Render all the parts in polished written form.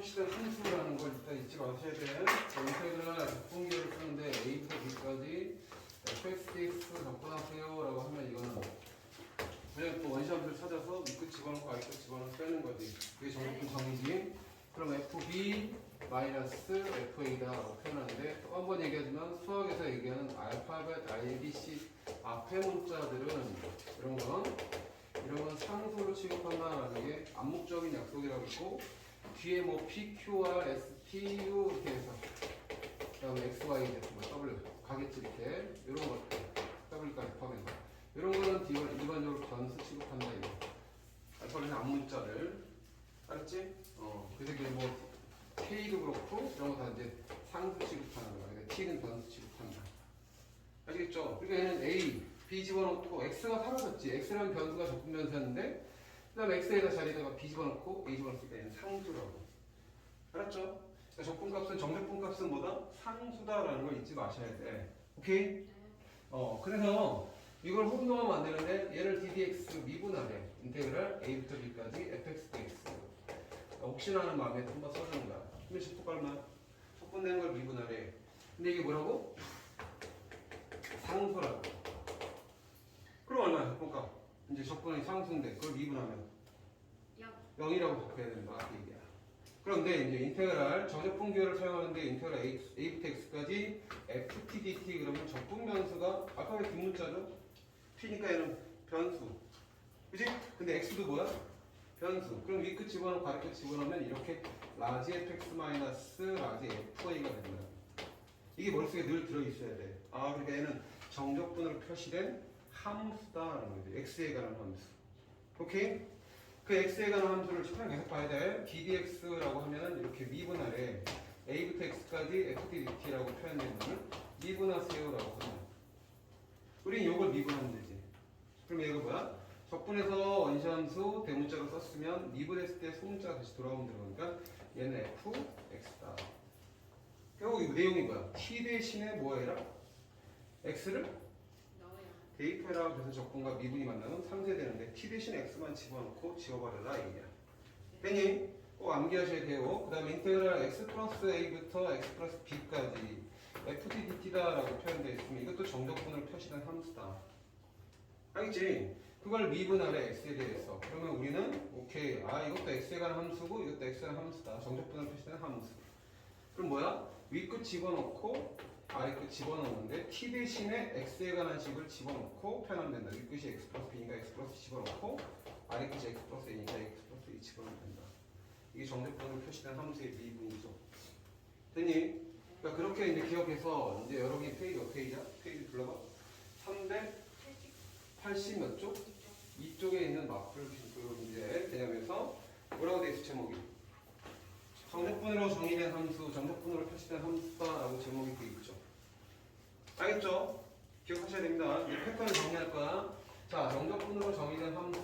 표시된 함수라는 걸 일단 잊지 마셔야 돼. 인테그랄 적분기호를 쓰는데 a부터 b까지 fx 접근하세요 라고 하면 이거는 그냥 또 원시함수를 찾아서 밑끝 집어넣고 아랫끝 집어넣고 빼는 거지. 그게 정답은 정의지. 그럼 fb 마이너스 fa다 라고 표현하는데 또 한 번 얘기하지만 수학에서 얘기하는 알파벳 abc 앞에 문자들은 이런 건 상수로 취급한다는 게 암묵적인 약속이라고 있고 뒤에 뭐 PQR, STU 이렇게 해서 그 다음에 XYZ 뭐 W 가겠지 이렇게 이런 것들 W까지 포함해서 이런 거는 일반적으로 변수 취급한다 이거 알파벳은 암문자를 알았지? 그래서 이게 뭐 K도 그렇고 이런 거 다 이제 상수 취급하는 거야. 그러니까 T는 변수 취급한다. 아시겠죠? 그러니까 얘는 A, B 집어넣고 X가 사라졌지. X라는 변수가 적분 변수였는데 그 다음에 X에다 자리에다가 B 집어넣고 A 집어넣을 때 얘는 상수라고. 알았죠? 그러니까 적분값은 정적분값은 뭐다? 상수다라는 걸 잊지 마셔야 돼. 오케이? 그래서 이걸 혼동하면 안 되는데 얘를 ddx 미분하래. 인테그랄 a부터 b까지 fx dx. 혹시나 하는 마음에 한번 써주는 거야. 그러면 적분 얼마? 적분되는 걸 미분하래. 근데 이게 뭐라고? 상수라고. 그럼 얼마야 적분값? 이제 적분이 상수인데 그걸 미분하면 0이라고 바꿔야 된다. 그 얘기야. 그런데 이제 인테그랄 정적분 기호를 사용하는데 인테그랄 a부터 x까지 ft dt 그러면 적분 변수가 아까 왜 뒷문자죠? t니까 얘는 변수. 그지? 근데 x도 뭐야? 변수. 그럼 위끝 집어넣고 아래끝 집어넣으면 이렇게 라지 fx 마이너스 라지 fy가 된다. 이게 머릿속에 늘 들어있어야 돼. 그러니까 얘는 정적분으로 표시된 함수다라는 거지. x에 관한 함수. 오케이? 그 x에 관한 함수를 측량 계속 봐야 돼. ddx라고 하면은 이렇게 미분하래. a부터 x까지 ftdt라고 표현되는 거는 미분하세요라고 하면 우린 이걸 미분하면 되지. 그럼 얘가 뭐야? 적분에서 원시함수 대문자로 썼으면 미분했을 때 소문자가 다시 돌아오면 들어가니까 얘는 fx다. 결국 이 내용이 뭐야? t 대신에 뭐 해라? x를 대입해라. 그래서 적분과 미분이 만나면 상쇄되는데 t 대신에 x만 집어넣고 지워버려라 얘기야. 됐니? 꼭 암기하셔야 돼요. 그 다음에 인테그랄 x 플러스 a부터 x 플러스 b까지 ftdt다라고 표현되어 있으면 이것도 정적분으로 표시된 함수다. 알겠지? 그걸 미분하래 x에 대해서. 그러면 우리는 오케이. 이것도 x에 관한 함수고 이것도 x에 관한 함수다. 정적분으로 표시된 함수. 그럼 뭐야? 위끝 집어넣고 아래끝 집어넣는데 t 대신에 x에 관한 식을 집어넣고 표현하면 된다. 윗끝이 x 플러스 b니까 x 플러스 집어넣고 아래끝이 x 플러스 a니까 x 플러스 a 집어넣으면 된다. 이게 정적분으로 표시된 함수의 미분이죠. 됐니? 그러니까 그렇게 이제 기억해서 이제 여러분이 페이지 몇 페이지야? 페이지 불러봐. 380 몇 쪽? 이쪽에 있는 마플 이제 개념에서 뭐라고 돼 있어 제목이? 정적분으로 정의된 함수, 정적분으로 표시된 함수다라고 제목이 되어 있죠. 알겠죠? 기억하셔야 됩니다. 이제 패턴을 정리할 거야. 자, 정적분으로 정의된 함수.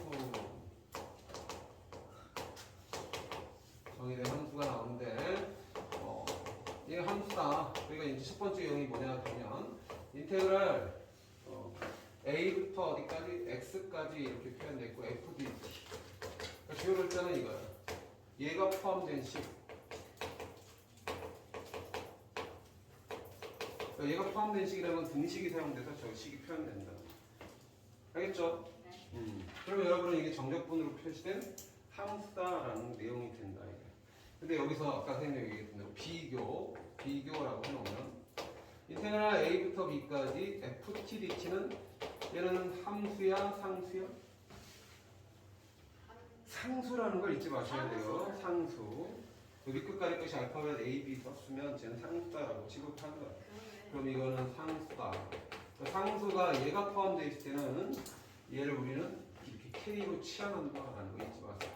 정의된 함수가 나오는데, 이게 함수다. 그러니까 이제 첫 번째 영이 뭐냐 하면, 인테그랄, a부터 어디까지? x까지 이렇게 표현됐고, fdt. 그러니까 주요 결자는 이거야. 얘가 포함된 식. 얘가 포함된 식이라면 등식이 사용돼서 저 식이 표현된다. 알겠죠? 그러면 여러분은 이게 정적분으로 표시된 함수다라는 내용이 된다. 이게. 근데 여기서 아까 선생님이 얘기했던 대로 비교라고 해놓으면 인테그랄 a부터 b까지 ftdt는 얘는 함수야, 상수야? 상수라는 걸 잊지 마셔야 돼요. 상수. 밑끝 아래끝이 알파벳 A, B 썼으면 쟤는 상수다라고 취급하는 거야. 그럼 이거는 상수다. 상수가 얘가 포함되어 있을 때는 얘를 우리는 이렇게 K로 치환한다라는 거 잊지 마세요.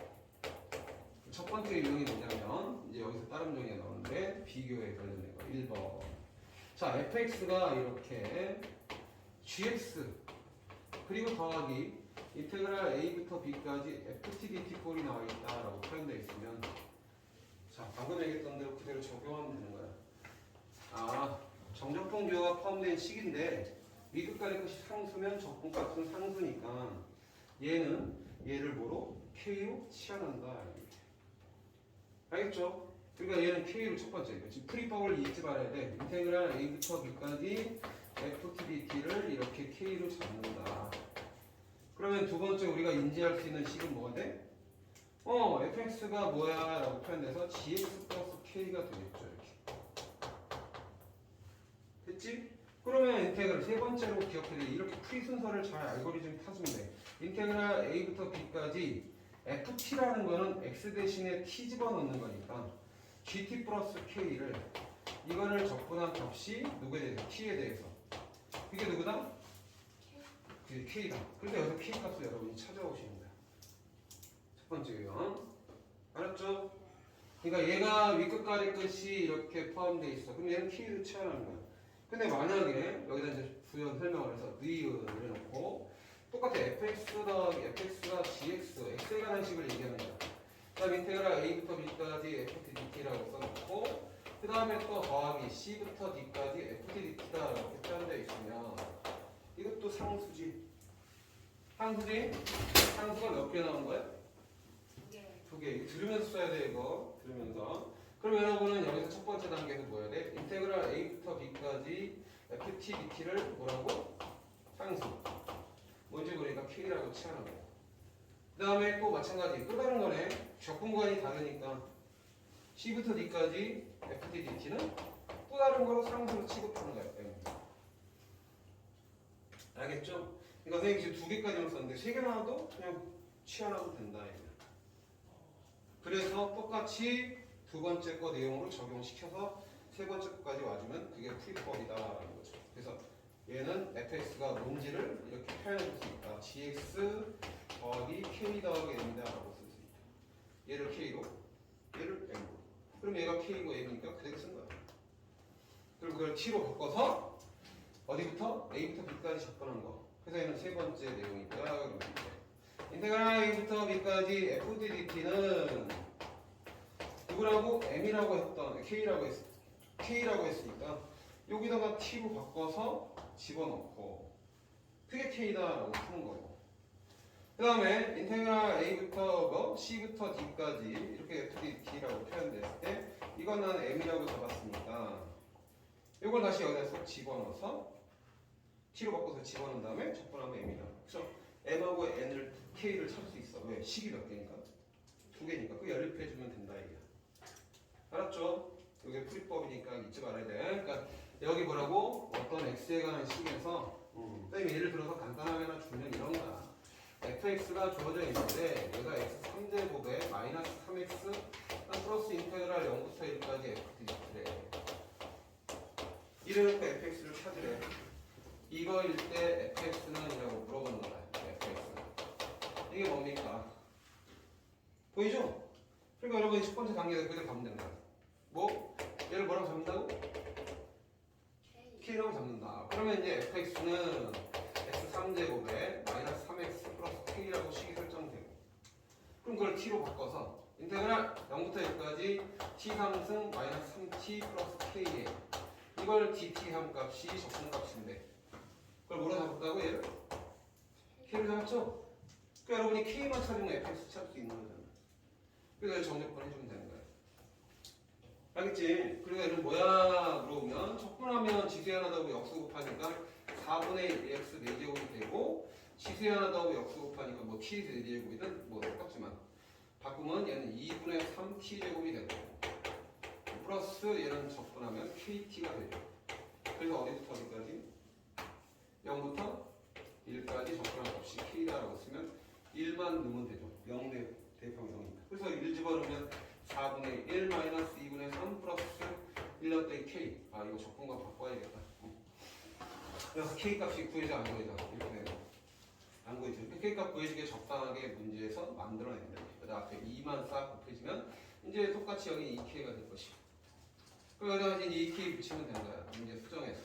첫 번째 유형이 뭐냐면 이제 여기서 다른 정의가 나오는데 비교에 관련된 거 1번. 자, fx가 이렇게 gx 그리고 더하기 인테그랄 a부터 b까지 ftdt 꼴이 나와 있다라고 표현되어 있으면 자, 방금 얘기했던 대로 그대로 적용하면 되는 거야. 정적분 기호가 포함된 식인데 위끝까지 끝이 상수면 적분값은 상수니까 얘는 얘를 뭐로? K로 치환한다. 알겠죠? 그러니까 얘는 K로 첫 번째. 지금 프리법을 잊지 말아야 돼. 인테그랄 A부터 B까지 FTDT를 이렇게 K로 잡는다. 그러면 두 번째 우리가 인지할 수 있는 식은 뭐가 돼? fx가 뭐야? 라고 표현돼서 gx 플러스 k가 되겠죠. 이렇게. 됐지? 그러면 인테그랄 세 번째로 기억해야 돼. 이렇게 풀이 순서를 잘 알고리즘 타주면 돼. 인테그랄 a부터 b까지 ft라는 거는 x 대신에 t 집어넣는 거니까 gt 플러스 k를 이거를 적분한 값이 누구에 대해서? t에 대해서. 이게 누구다? 그게 k다. 그런데 여기서 k 값을 여러분이 찾아오시는 거야. 첫 번째 유형. 알았죠? 그러니까 얘가 위끝까지 끝이 이렇게 포함되어 있어. 그럼 얘는 k를 취하는 거야. 근데 만약에 여기다 이제 부연 설명을 해서 니은을 해놓고 똑같아. fx가 gx, x에 관한 식을 얘기하는 거야. 그 다음 인테그랄 a부터 b까지 ftdt라고 써놓고 그 다음에 또 더하기 c부터 d까지 ftdt다 이렇게 표현되어 있으면 이것도 상수지. 상수지? 상수가 몇 개 나온 거야? 두 개. 이거 들으면서 써야 돼, 이거. 들으면서. 그럼 여러분은 여기서 첫 번째 단계에서 뭐 해야 돼? 인테그랄 a부터 b까지 ftdt를 뭐라고? 상수. 뭔지 모르니까 k라고 취하는 거야. 그 다음에 또 마찬가지. 또 다른 거네. 적분관이 다르니까 c부터 d까지 ftdt는 또 다른 거로 상수로 취급하는 거야. 알겠죠? 그러니까 선생님 지금 두 개까지만 썼는데 세 개 나와도 그냥 취하면 된다. 그래서 똑같이 두 번째 거 내용으로 적용시켜서 세 번째 거까지 와주면 그게 풀이법이다라는 거죠. 그래서 얘는 fx가 뭔지를 이렇게 표현해 줄 수 있다. gx 더하기 k 더하기 m이다라고 쓸 수 있다. 얘를 k로, 얘를 m으로. 그럼 얘가 k고 m이니까 그대로 쓴 거야. 그리고 그걸 t로 바꿔서 어디부터? a부터 b까지 접근한 거. 그래서 얘는 세 번째 내용이고요. 인테그랄 a부터 b까지 fdt는 누구라고? m이라고 했던 k라고 했으니까 여기다가 t로 바꿔서 집어넣고 그게 k다라고 푸는 거고. 그 다음에 인테그랄 a부터 c부터 d까지 이렇게 fdt라고 표현됐을 때 이거는 m이라고 잡았으니까 이걸 다시 여기다 쏙 집어넣어서 t로 바꿔서 집어넣은 다음에 적분하면 m이다. 그렇죠? m하고 n을 k를 찾을 수 있어. 왜? 식이 몇 개니까? 두 개니까. 그 연립해주면 된다 이게. 알았죠? 이게 풀이법이니까 잊지 말아야 돼. 그러니까 여기 뭐라고? 어떤 x에 관한 식에서 선생님 예를 들어서 간단하게 하나 주면 이런 거야. fx가 주어져 있는데 얘가 x 3제곱에 마이너스 3x 플러스 인테그랄 0부터 1까지 ftdt래. 이래놓고 fx를 찾으래. 이거일 때 fx는 이라고 물어보는 거야. fx는. 이게 뭡니까? 보이죠? 그러니까 여러분이 첫 번째 단계에서 그대로 가면 되는 거야. 뭐? 얘를 뭐라고 잡는다고? k라고 잡는다. 그러면 이제 fx는 x 3제곱에 마이너스 3x 플러스 k라고 식이 설정되고 그럼 그걸 t로 바꿔서 인테그랄 0부터 1까지 t 상승 마이너스 3t 플러스 k에 이걸 dt 함값이 적분값인데 그걸 뭐라 잡았다고 얘를? k를 잡았죠? 그러니까 여러분이 k만 찾으면 fx 찾을 수 있는 거잖아. 그래서 정적분 해주면 되는 거야. 알겠지? 그리고 얘는 뭐야 물어보면 적분하면 지수에 하나 더하고 역수 곱하니까 4분의 1x 4제곱이 되고 지수에 하나 더하고 역수 곱하니까 뭐 t 4제곱이든 뭐 똑같지만 바꾸면 얘는 2분의 3t제곱이 되고 플러스 얘는 적분하면 kt가 되죠. 그래서 어디부터 어디까지? 0부터 1까지 적분한 값이 k다라고 쓰면 1만 넣으면 되죠. 0 대평 0이니까. 그래서 1 집어넣으면 4분의 1 마이너스 2분의 3 플러스 1 넣었더니 k. 아 이거 적분과 바꿔야겠다. 그래서 k 값이 구해져 안 구해져 이렇게 되고 안 구해져. k 값 구해주게 적당하게 문제에서 만들어내는 거예요. 그다음 앞에 2만 싹 곱해지면 이제 똑같이 여기 2k가 될 것이고. 그럼 여기다가 이제 2k 붙이면 되는 거야. 문제 수정해서.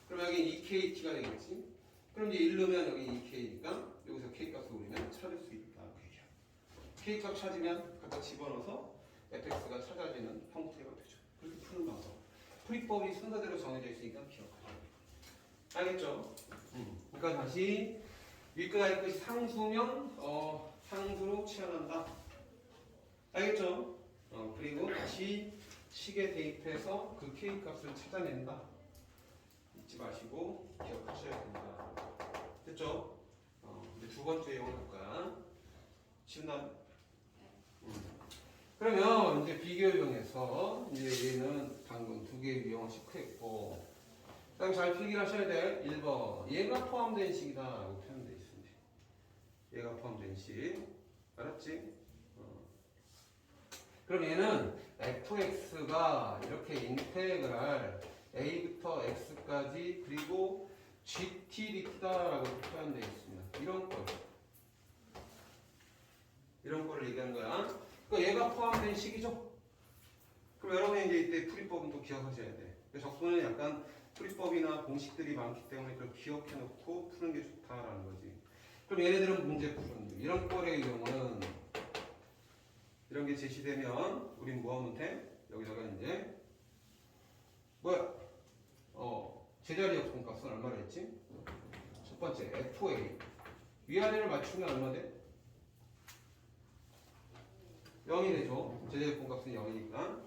그럼 여기 2kt가 되겠지. 그럼 이제 1 넣으면 여기 2k니까 여기서 k 값을 우리는 찾을 수 있다. k 값 찾으면 갖다 집어넣어서 fx가 찾아지는 형태가 되죠. 그렇게 푸는 방법. 풀이법이 순서대로 정해져 있으니까 기억하셔야 돼요. 알겠죠? 그러니까 다시 윗끝 끝이 상수면 상수로 취한한다. 알겠죠? 그리고 다시 식에 대입해서 그 k 값을 찾아낸다. 잊지 마시고 기억하셔야 된다. 됐죠? 이제 두 번째 유형을 볼까? 쉬운 다음. 그러면 이제 비교 유형에서 이제 얘는 방금 두 개의 유형을 체크했고, 그다음 잘 필기를 하셔야 돼. 1번 얘가 포함된 식이다라고 표현되어 있습니다. 얘가 포함된 식. 알았지? 그럼 얘는 fx가 이렇게 인테그랄 a부터 x까지 그리고 gt dt다라고 표현되어 있습니다. 이런 거를 얘기하는 거야. 그러니까 얘가 포함된 식이죠. 그럼 여러분이 이제 이때 풀이법은 또 기억하셔야 돼. 적분은 약간 풀이법이나 공식들이 많기 때문에 그걸 기억해 놓고 푸는 게 좋다라는 거지. 그럼 얘네들은 문제 푸는 이런 꼴의 경우는 이런 게 제시되면 우린 뭐 하면 돼? 여기다가 이제 뭐야? 제자리 역분값은 얼마나 했지? 첫 번째 FA 위아래를 맞추면 얼마 돼? 0이 되죠. 제자리 역분값은 0이니까.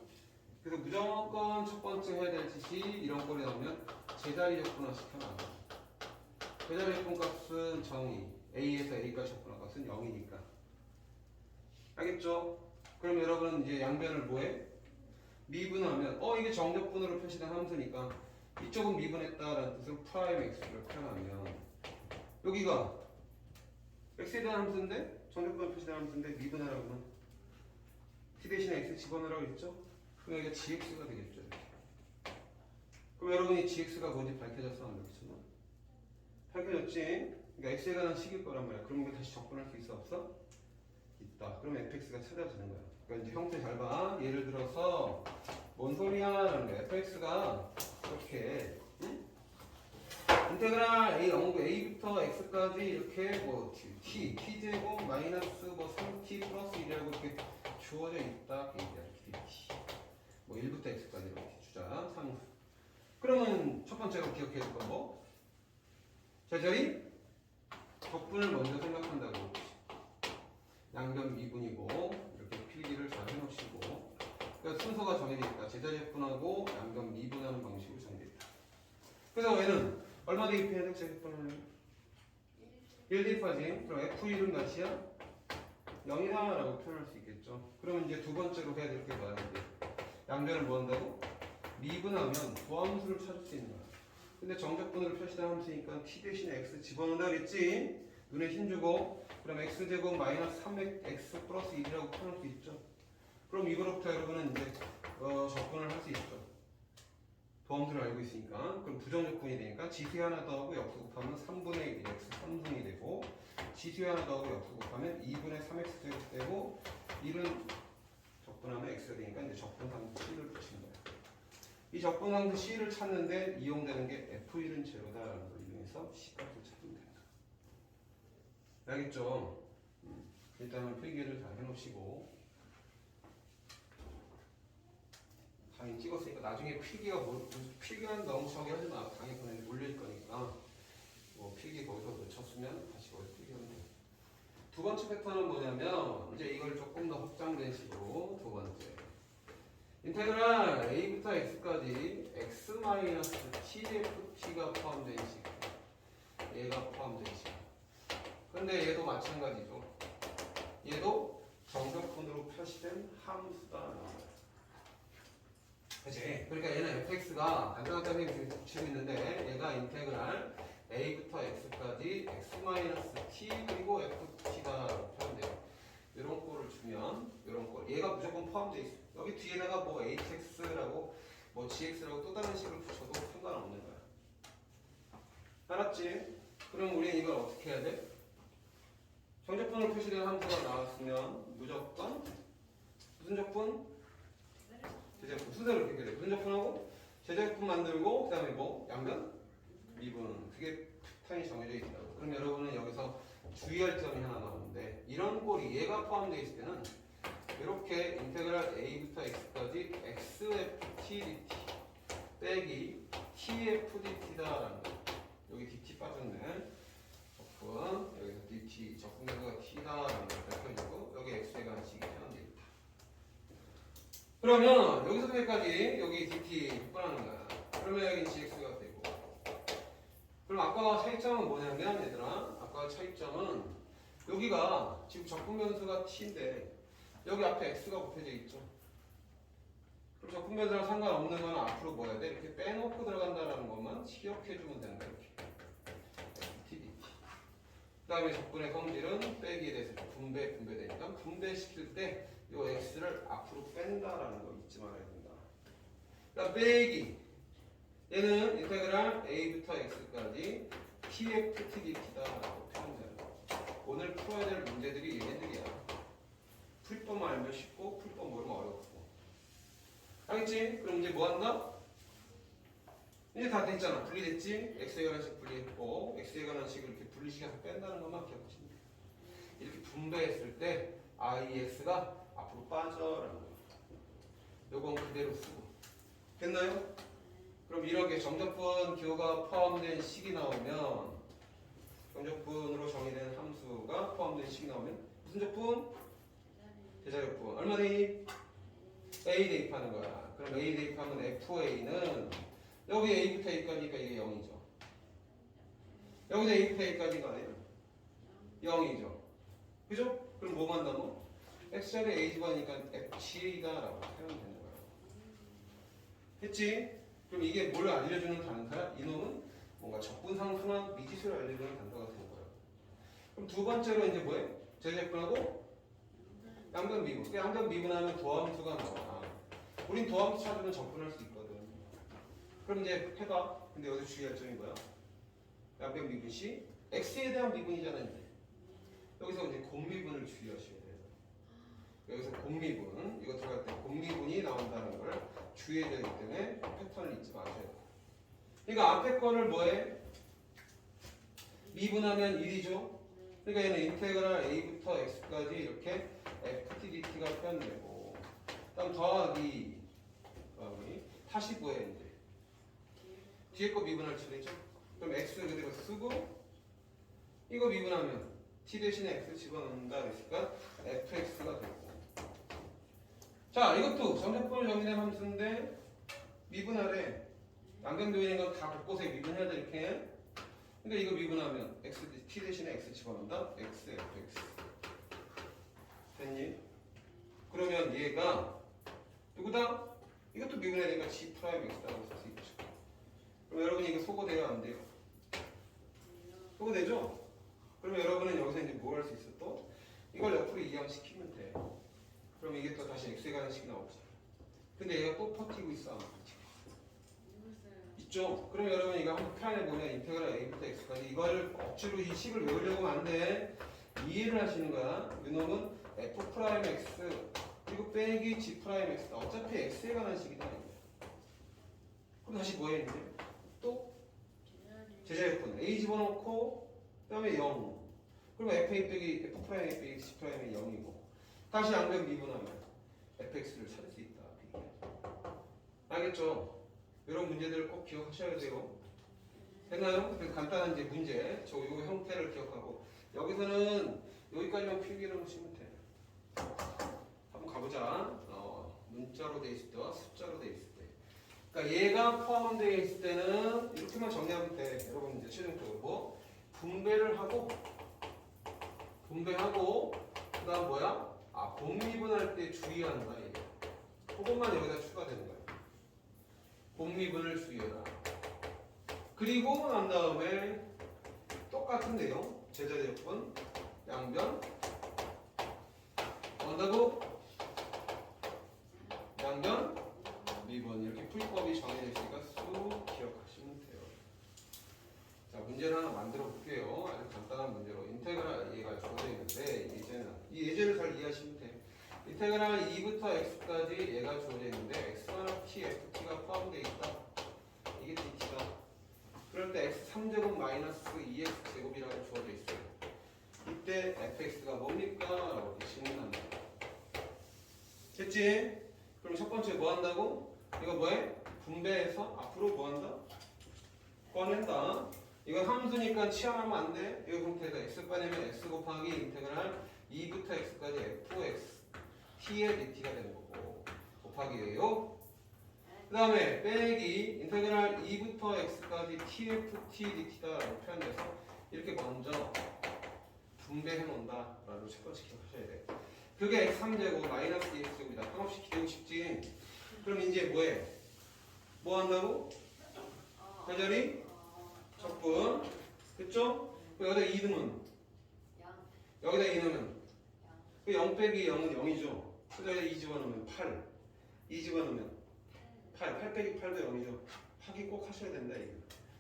그래서 무조건 첫 번째 해야 될 짓이 이런 꼴이 나오면 제자리 역분화 시켜놔. 제자리 역분값은 정의 A에서 A까지 역분화값은 0이니까. 알겠죠? 그럼 여러분은 이제 양변을 뭐해? 미분하면 이게 정적분으로 표시된 함수니까 이쪽은 미분했다라는 뜻으로 프라임 x를 표현하면 여기가 x에 대한 함수인데 정적분으로 표시된 함수인데 미분하라고 하면 t 대신에 x 집어넣으라고 했죠? 그럼 여기가 gx가 되겠죠. 이렇게. 그럼 여러분이 gx가 뭔지 밝혀졌어? 안 밝혀졌나? 밝혀졌지? 그러니까 x에 관한 식일 거란 말이야. 그럼 이거 다시 적분할 수 있어? 없어? 있다. 그럼 fx가 찾아지는 거야. 그러니까 이제 형태 잘 봐. 예를 들어서 뭔 소리야? 라는 거야. fx가 이렇게 인테그랄 a부터 x까지 이렇게 뭐 t제곱 마이너스 뭐 3t 플러스 1이라고 이렇게 주어져 있다. 그 얘기야. dt. 뭐 1부터 x까지 이렇게 주자. 상수. 그러면 첫 번째로 기억해야 될 건 뭐? 제자리 적분을 먼저 생각한다고. 양변 미분이고 이렇게 필기를 잘 해놓으시고 그러니까 순서가 정해져 있다. 제자리 역분하고 양변 미분하는 방식으로 정해져 있다. 그래서 얘는 얼마 대입해야 돼? 제자리 역분하면 1 대입하지. 그럼 f1은 몇이야? 0이다 라고 표현할 수 있겠죠. 그러면 이제 두 번째로 해야 될 게 뭐야? 양변을 뭐 한다고? 미분하면 부함수를 찾을 수 있는 거야. 근데 정적분으로 표시된 함수니까 t 대신에 x 집어넣는다 그랬지? 눈에 힘주고 그럼 x제곱 마이너스 300x 플러스 1이라고 표현할 수 있죠. 그럼 이거로부터 여러분은 이제 적분을 할 수 있죠. 도함수를 알고 있으니까. 그럼 부정적분이 되니까 지수에 하나 더하고 역수 곱하면 3분의 1x 3분이 되고 지수에 하나 더하고 역수 곱하면 2분의 3x 제곱 되고 1은 적분하면 x가 되니까 이제 적분함수 c를 붙이는 거야. 이 적분함수 c를 찾는데 이용되는 게 f1은 제로다라는 걸 이용해서 c 값을 찾으면 된다. 알겠죠? 일단은 필기를 잘 해놓으시고 강의 찍었으니까 나중에 필기는 너무 저기 하지 마. 강의 보내는데 몰릴 거니까 뭐 필기 거기서 놓쳤으면 다시 거기서 필기하면 돼. 두 번째 패턴은 뭐냐면 이제 이걸 조금 더 확장된 식으로 두 번째 인테그랄 a부터 x까지 x-tft가 포함된 식 얘가 포함된 식 근데 얘도 마찬가지죠. 얘도 정적분으로 표시된 함수다. 그치? 그러니까 얘는 fx가 간단하게 붙이고 있는데 얘가 인테그랄 a부터 x까지 x-t 그리고 ft가 표현돼요. 이런 꼴을 주면 이런 꼴 얘가 무조건 포함되어 있어. 여기 뒤에다가 뭐 hx라고 뭐 gx라고 또 다른 식을 붙여도 상관없는 거야. 알았지? 그럼 우리는 이걸 어떻게 해야 돼? 정적분으로 표시된 함수가 나왔으면 무조건 무슨 적분? 제적분 순서로 이렇게 돼. 무슨 적분하고 제적분 만들고 그 다음에 뭐? 양변? 미분. 그게 패턴이 정해져 있다고. 그럼 여러분은 여기서 주의할 점이 하나 나오는데 이런 꼴이 얘가 포함되어 있을 때는 이렇게 인테그랄 a부터 x까지 xft dt 빼기 tf dt다라는 거. 여기 dt 빠졌네. 적분 여기서 dt 적분계수가 t다라는 걸 밝혀주고 여기 x에 관한 식이 표현되어 있다. 그러면 여기서부터 여기까지 여기 dt 뻔하는 거야. 그러면 여기 gx가 되고. 그럼 아까 차이점은 뭐냐면 얘들아, 아까 차이점은 여기가 지금 적분 변수가 t인데 여기 앞에 x가 곱해져 있죠. 그럼 적분 변수랑 상관없는 건 앞으로 뭐 해야 돼? 이렇게 빼놓고 들어간다는 것만 기억해주면 된다. 이렇게 dt. 그 다음에 적분의 성질은 빼기에 대해서 분배되니까 분배시킬 때 이 x를 앞으로 뺀다라는 거 잊지 말아야 된다. 그러니까 빼기. 얘는 인테그랄 a부터 x까지 tf tdt다라고 표현되는 거. 오늘 풀어야 될 문제들이 얘네들이야. 풀법만 알면 쉽고 풀법 모르면 어렵고. 알겠지? 그럼 이제 뭐 한다? 이제 다 됐잖아. 분리됐지? x에 관한 식 분리했고 x에 관한 식을 이렇게 분리시켜서 뺀다는 것만 기억하시면 돼요. 이렇게 분배했을 때 ix가 앞으로 빠져라는 거야. 요건 그대로 쓰고. 됐나요? 그럼 이렇게 정적분 기호가 포함된 식이 나오면 정적분으로 정의된 함수가 포함된 식이 나오면 무슨 적분? 대자역분. 얼마 대입? A 대입하는 거야. 그럼 A 대입하면 FA는 여기 A부터 A까지니까 이게 0이죠. 여기서 A부터 A까지가 아니에요. 0이죠. 그죠? 그럼 뭐 만나면? X자리 A 집어니까 FCA다라고 표현되는 거야. 했지? 그럼 이게 뭘 알려주는 단서야? 이놈은 뭔가 적분상순한 미지수를 알려주는 단서가 되는 거야. 그럼 두 번째로 이제 뭐해? 제곱분하고 양변미분. 그 양변미분하면 도함수가 나와. 우린 도함수 찾으면 적분할 수 있거든. 그럼 이제 해봐. 근데 여기서 주의할 점이 뭐야? 양변미분시 x에 대한 미분이잖아. 이제. 여기서 이제 곱미분을 주의하셔야 돼요. 여기서 곱미분, 이거 들어갈 때 곱미분이 나온다는 걸 주의해야 되기 때문에 패턴을 잊지 마셔야 돼요. 그러니까 앞에 거를 뭐해? 미분하면 1이죠. 그러니까 얘는 인테그랄 a부터 x까지 이렇게 ftdt가 표현되고, 다음 더하기 다시 뭐해 이제 뒤에 거 미분할 처리죠. 그럼 x 그대로 쓰고 이거 미분하면 t 대신에 x 집어넣는다 그랬으니까 fx가 되고. 자, 이것도 정적분을 정의된 함수인데 미분하래. 양변도인인 건 다 곳곳에 미분해야 돼 이렇게. 근데 이거 미분하면 x t 대신에 x 집어넣는다. x fx. 됐니? 그러면 얘가 누구다? 이것도 미분해야 되니까 g 프라임 x라고 쓸 수 있죠. 그럼 여러분 이거 소거돼요 안 돼요? 소거되죠? 그러면 여러분은 여기서 이제 뭐 할 수 있어 또? 이걸 옆으로 이항시키면 돼. 그럼 이게 또 다시 x에 관한 식이 나오죠. 근데 얘가 또 버티고 있어 안 버티고 있죠? 그럼 여러분 이거 한번 표현해 보면 인테그랄 a부터 x까지 이걸 억지로 이 식을 외우려고 하면 안 돼. 이해를 하시는 거야. 이놈은 f 프라임 x 그리고 빼기 g 프라임 x다. 어차피 x에 관한 식이다. 그럼 다시 뭐 해 이제? 또 제자역분 a 집어넣고 그다음에 0. 그러면 fa 빼기 f 프라임 a 빼기 g 프라임이 0이고 다시 양변 미분하면 fx를 찾을 수 있다. 알겠죠? 이런 문제들을 꼭 기억하셔야 돼요. 됐나요? 그래서 간단한 이제 문제, 요 형태를 기억하고 여기서는 여기까지만 필기를 하시면 돼. 한번 가보자. 문자로 돼 있을 때와 숫자로 돼 있을 때. 그러니까 얘가 포함되어 있을 때는 이렇게만 정리하면 돼. 여러분 이제 최종적으로 뭐 분배하고 그다음 뭐야? 곱미분할 때 주의한다. 이게. 그것만 여기다 추가되는 거야. 곱미분을 주의해라. 그리고 난 다음에 똑같은데요. 제자대역분, 양변, 뭔다고? 양변, 미분. 이렇게 풀법이 정해져 있으니까 쑥 기억하시면 돼요. 자, 문제를 하나 만들어 볼게요. 아주 간단한 문제로. 인테그랄 A가 주어져 있는데, 이 예제를 잘 이해하시면 돼요. 인테그랄 2부터 x까지 얘가 주어져 있는데 x만 t, ft가 포함되어 있다. 이게 dt다. 그럴 때 x 3제곱 마이너스 2x 제곱이라고 주어져 있어요. 이때 fx가 뭡니까? 라고 질문합니다. 됐지? 그럼 첫 번째 뭐 한다고? 이거 뭐해? 분배해서 앞으로 뭐 한다? 꺼낸다. 이건 함수니까 치환하면 안 돼. 이 형태에서 x 꺼내면 x 곱하기 인테그랄 2부터 x까지 fx t의 dt가 되는 거고 곱하기 더하기예요. 그 다음에 빼기 인테그랄 2부터 x까지 tft dt다라고 표현돼서 이렇게 먼저 분배해 놓는다 라고 첫 번째 기억하셔야 돼요. 그게 x3제곱 마이너스 2x제곱이다. 한없이 기대고 싶지. 그럼 이제 뭐해? 뭐 한다고? 제자리 적분. 그쵸? 여기다 2 넣으면 여기다 2 넣으면 0 빼기 0은 0이죠. 그래서 여기다 2 집어넣으면 8. 2 집어넣으면 8 빼기 8도 0이죠. 확인 꼭 하셔야 된다 이거.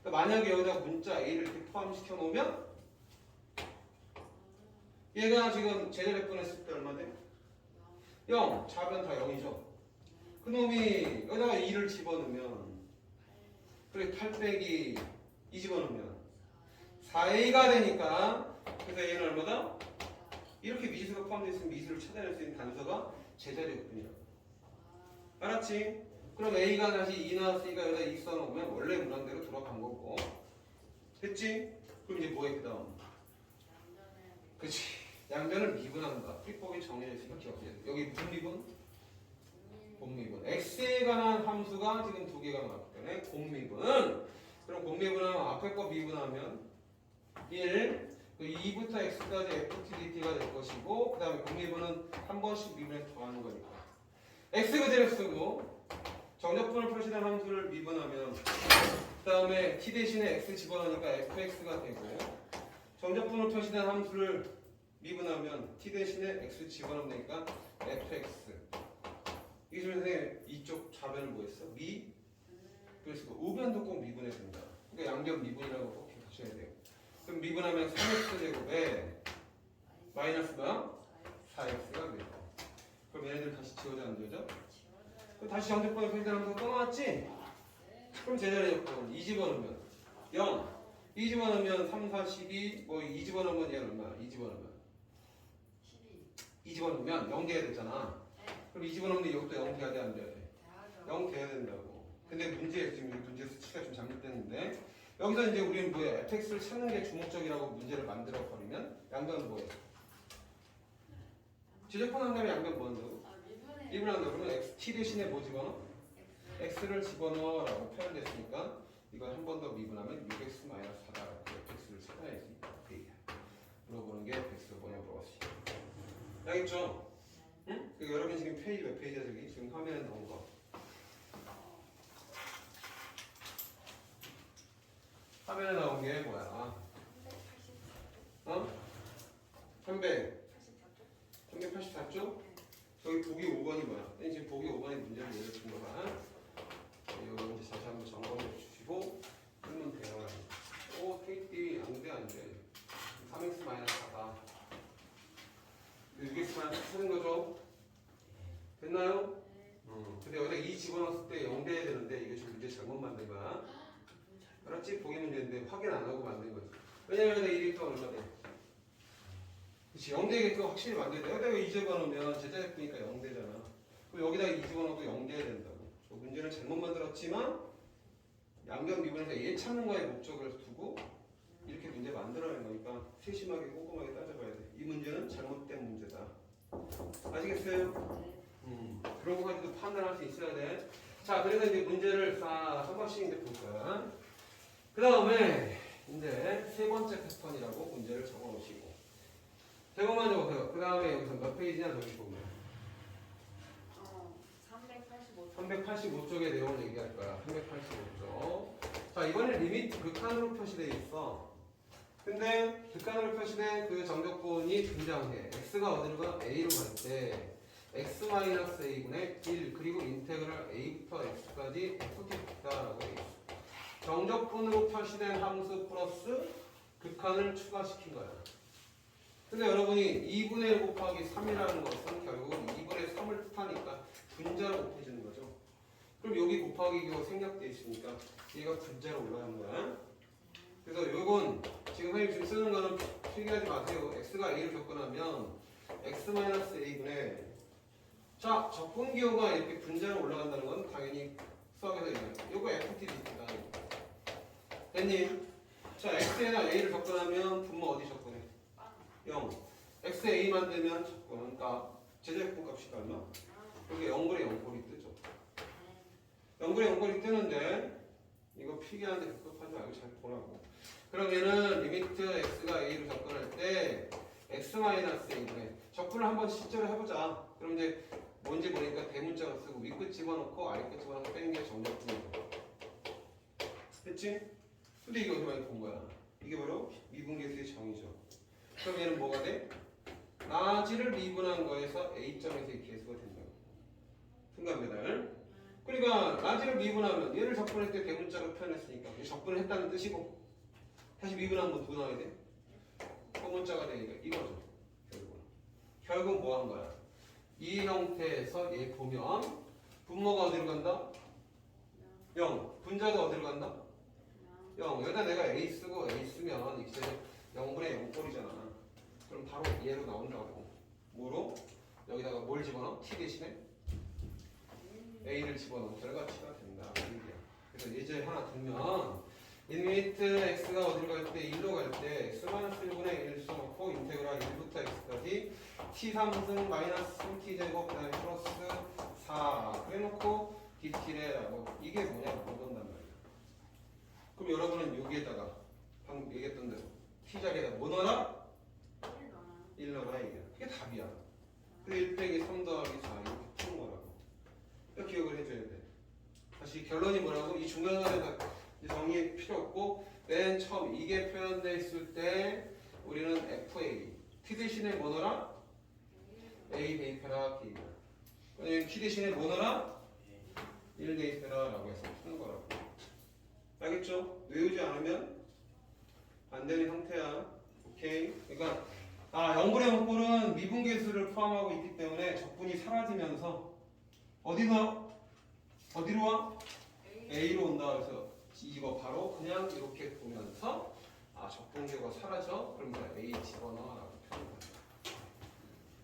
그러니까 만약에 여기다 문자 a를 이렇게 포함시켜 놓으면 얘가 지금 제자리분 했을 때 얼마 돼? 0. 좌변 다 0이죠. 그놈이 여기다가 2를 집어넣으면 그래 8 빼기 2 집어넣으면 4a가 되니까 그래서 얘는 얼마다? 이렇게 미지수가 포함되어 있으면 미지수를 찾아낼 수 있는 단서가 제자리였군요. 알았지? 그럼 a가 다시 2 나와서 c가 여기다 2 써놓으면 원래 문항대로 돌아간 거고. 됐지? 그럼 이제 뭐해 그 다음? 그치. 양변을 미분한다. 풀이법이 정해져 있으니까 기억해야 돼. 여기 무슨 미분? 곱미분. x에 관한 함수가 지금 두 개가 나왔기 때문에 곱미분. 그럼 곱미분하면 앞에 거 미분하면 1, 그 2부터 x까지 ftdt가 될 것이고 그 다음에 곱미분은 한 번씩 미분해서 더하는 거니까 x 그대로 쓰고 정적분을 표시된 함수를 미분하면 그 다음에 t 대신에 x 집어넣으니까 fx가 되고 정적분을 표시된 함수를 미분하면 t 대신에 x 집어넣으면 되니까 fx. 이 선생님 이쪽 좌변을 뭐 했어? 미? 그래서 그 우변도 꼭 미분해야 된다. 그러니까 양변 미분이라고 꼭 기억하셔야 돼요. 그럼 미분하면 3x 제곱에 마이너스 몇? 4x가 돼요. 그럼 얘네들 다시 지워져 안 지워져? 그럼 다시 정적분을 표시된 함수가 또 나왔지? 그럼 제자리 적분 2 집어넣으면 0. 2 집어넣으면 3, 4, 12 뭐 2 집어넣으면 얘는 얼마야? 2 집어넣으면 2 집어넣으면 0 돼야 되잖아. 그럼 2 집어넣으면 이것도 0 돼야 돼 안 돼야 돼? 0 돼야 된다고. 근데 문제 지금 문제 수치가 좀 잘못됐는데 여기서 이제 우리는 뭐야? fx를 찾는 게 주목적이라고 문제를 만들어 버리면 양변은 뭐예요? 지적분한 다음에 양변 뭐 한다고? 미분한다고. 그러면 x t 대신에 뭐 집어넣어? x를 집어넣어라고 표현됐으니까 이걸 한 번 더 미분하면 6x-4다라고 fx를 찾아야지. 물어보는 게 fx가 뭐냐 물어봤어요. 알겠죠? 응? 여러분 지금 페이지 몇 페이지야 저기? 지금 화면에 나온 거. 화면에 나온 게 뭐야? 어? 384쪽? 저기 보기 5번이 뭐야? 지금 보기 5번이 문제를 내려준 거다. 이거 이제 다시 한번 점검해 주시고 풀면 돼요. 오, KT 안 돼, 안 돼. 3x-4다. 6x-4 쓰는 거죠? 됐나요? 근데 여기다 2 집어넣었을 때 0 돼야 되는데 이게 지금 문제 잘못 만든 거야. 알았지? 보기 문제인데 확인 안 하고 만든 거지. 왜냐면 여기다 1이 또 얼마 돼? 그치, 0 되게끔 확실히 만들어야 돼. 여기다가 2 집어넣으면 제자리니까 0 되잖아. 그럼 여기다가 2 집어넣어도 0 돼야 된다고. 문제는 잘못 만들었지만 양변 미분에서 얘 찾는 거에 목적을 두고 이렇게 문제 만들어낸 거니까 세심하게 꼼꼼하게 따져봐야 돼. 이 문제는 잘못된 문제다. 아시겠어요? 그런 거 가지고 판단할 수 있어야 돼. 자, 그래서 이제 문제를 한 번씩 이제 볼 거야. 그 다음에 이제 세 번째 패턴이라고 문제를 적어 놓으시고. 제목만 적으세요. 그 다음에 여기서 몇 페이지냐 저기 보면. 385쪽의 내용을 얘기할 거야. 385쪽. 자, 이번에 리미트 극한으로 표시되어 있어. 근데 극한으로 표시된 그 정적분이 등장해. x가 어디로 가? a로 갈 때 x-a분의 1 그리고 인테그랄 a부터 x까지 ft라고 돼 있어. 정적분으로 표시된 함수 플러스 극한을 추가시킨 거야. 근데 여러분이 2분의 1 곱하기 3이라는 것은 결국은 2분의 3을 뜻하니까 분자로 곱해지는 거죠. 그럼 여기 곱하기 이거 생략되어 있으니까 얘가 분자로 올라가는 거야. 그래서 요건 지금 선생님 지금 쓰는 거는 필기하지 마세요. x가 a를 접근하면 x-a분의 자, 적분기호가 이렇게 분자로 올라간다는 건 당연히 수학에서 얘기해요. 요거 ftdt다. 됐니? 자, x에다 a를 접근하면 분모 어디 접근해? 0. x a만 되면 접근 값 제곱분 값이 얼마? 여기 0분의 0꼴이 뜨죠. 0분의 0거리 뜨는데 이거 필기하는데 급급하지 말고 잘 보라고. 그럼 얘는 리미트 x가 a로 접근할 때 x-a분의 접근을 한번 실제로 해보자. 그럼 이제 뭔지 모르니까 대문자로 쓰고 윗끝 집어넣고 아랫끝 집어넣고 빼는 게 정적분이고. 됐지? 근데 이게 어디 많이 본 거야? 이게 바로 미분계수의 정의죠. 그럼 얘는 뭐가 돼? 라지를 미분한 거에서 a점에서의 계수가 된다고. 순간배달. 그러니까 라지를 미분하면 얘를 접근할 때 대문자로 표현했으니까 접근을 했다는 뜻이고 다시 미분하면 누구 나와야 돼? 소문자가 되니까 이거죠. 결국은 뭐 한 거야? 이 형태에서 얘 보면 분모가 어디로 간다? 0. 분자도 어디로 간다? 0. 여기다 내가 a 쓰고 a 쓰면 이제 0분의 0꼴이잖아. 그럼 바로 얘로 나온다고. 뭐로? 여기다가 뭘 집어넣어? t 대신에 a를 집어넣으면 결과치가 된다. 그래서 예제 하나 들면 리미트 x가 어디로 갈 때 1로 갈 때 x-1분의 1 써놓고 인테그랄 1부터 x까지 t3승 마이너스 3t 제곱 그다음에 플러스 4 그래놓고 dt래라고 이게 뭐냐 물어본단 말이야. 그럼 여러분은 여기에다가 방금 얘기했던 대로 t 자리에다 뭐 넣어라? 1 넣어라 이게. 그게 답이야. 그리고 1 빼기 3 더하기 4 이렇게 푸는 거라고. 이거 기억을 해줘야 돼. 다시 결론이 뭐라고? 이 중간에 정의 필요 없고 맨 처음 이게 표현되어 있을 때 우리는 FA T 대신에 뭐 넣어라? A 대입해라 B다. T 대신에 뭐 넣어라? 1 대입해라 라고 해서 푸는 거라고. 알겠죠? 외우지 않으면 안 되는 형태야. 오케이? 그러니까 0분의 0꼴은 미분계수를 포함하고 있기 때문에 적분이 사라지면서 어디로 와? A로 온다. 그래서 이거 바로 그냥 이렇게 보면서 적분계가 사라져. 그럼 뭐야? A 집어넣어라고 표현한다.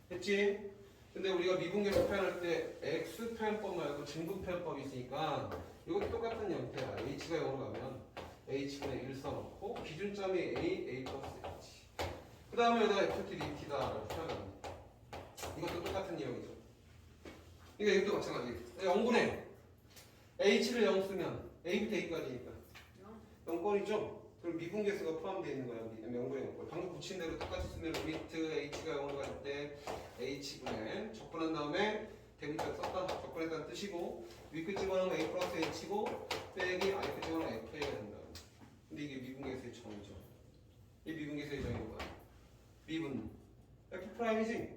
됐지? 근데 우리가 미분계수 표현할 때 X 표현법 말고 증분 표현법이 있으니까 이것도 똑같은 형태야. H가 0으로 가면 H분의 1 써놓고 기준점이 A 플러스 H. 그 다음에 여기다 FT, DT다라고 표현합니다. 이것도 똑같은 내용이죠. 그러니까 이것도 마찬가지. 0분의 H를 0 쓰면 A부터 A까지니까 0건이죠? 그럼 미분계수가 포함되어 있는 거야. 0분의 0건. 방금 붙인 대로 똑같이 쓰면 리미트 H가 0으로 갈 때 H분의 적분한 다음에 대문자 썼다. 적분했다는 뜻이고 윗끝 집어넣으면 A 플러스 H고 빼기 아랫끝 집어넣으면 FA가 된다. 근데 이게 미분계수의 정의죠. 이 미분계수의 정의가 뭐야? 미분 F'이지?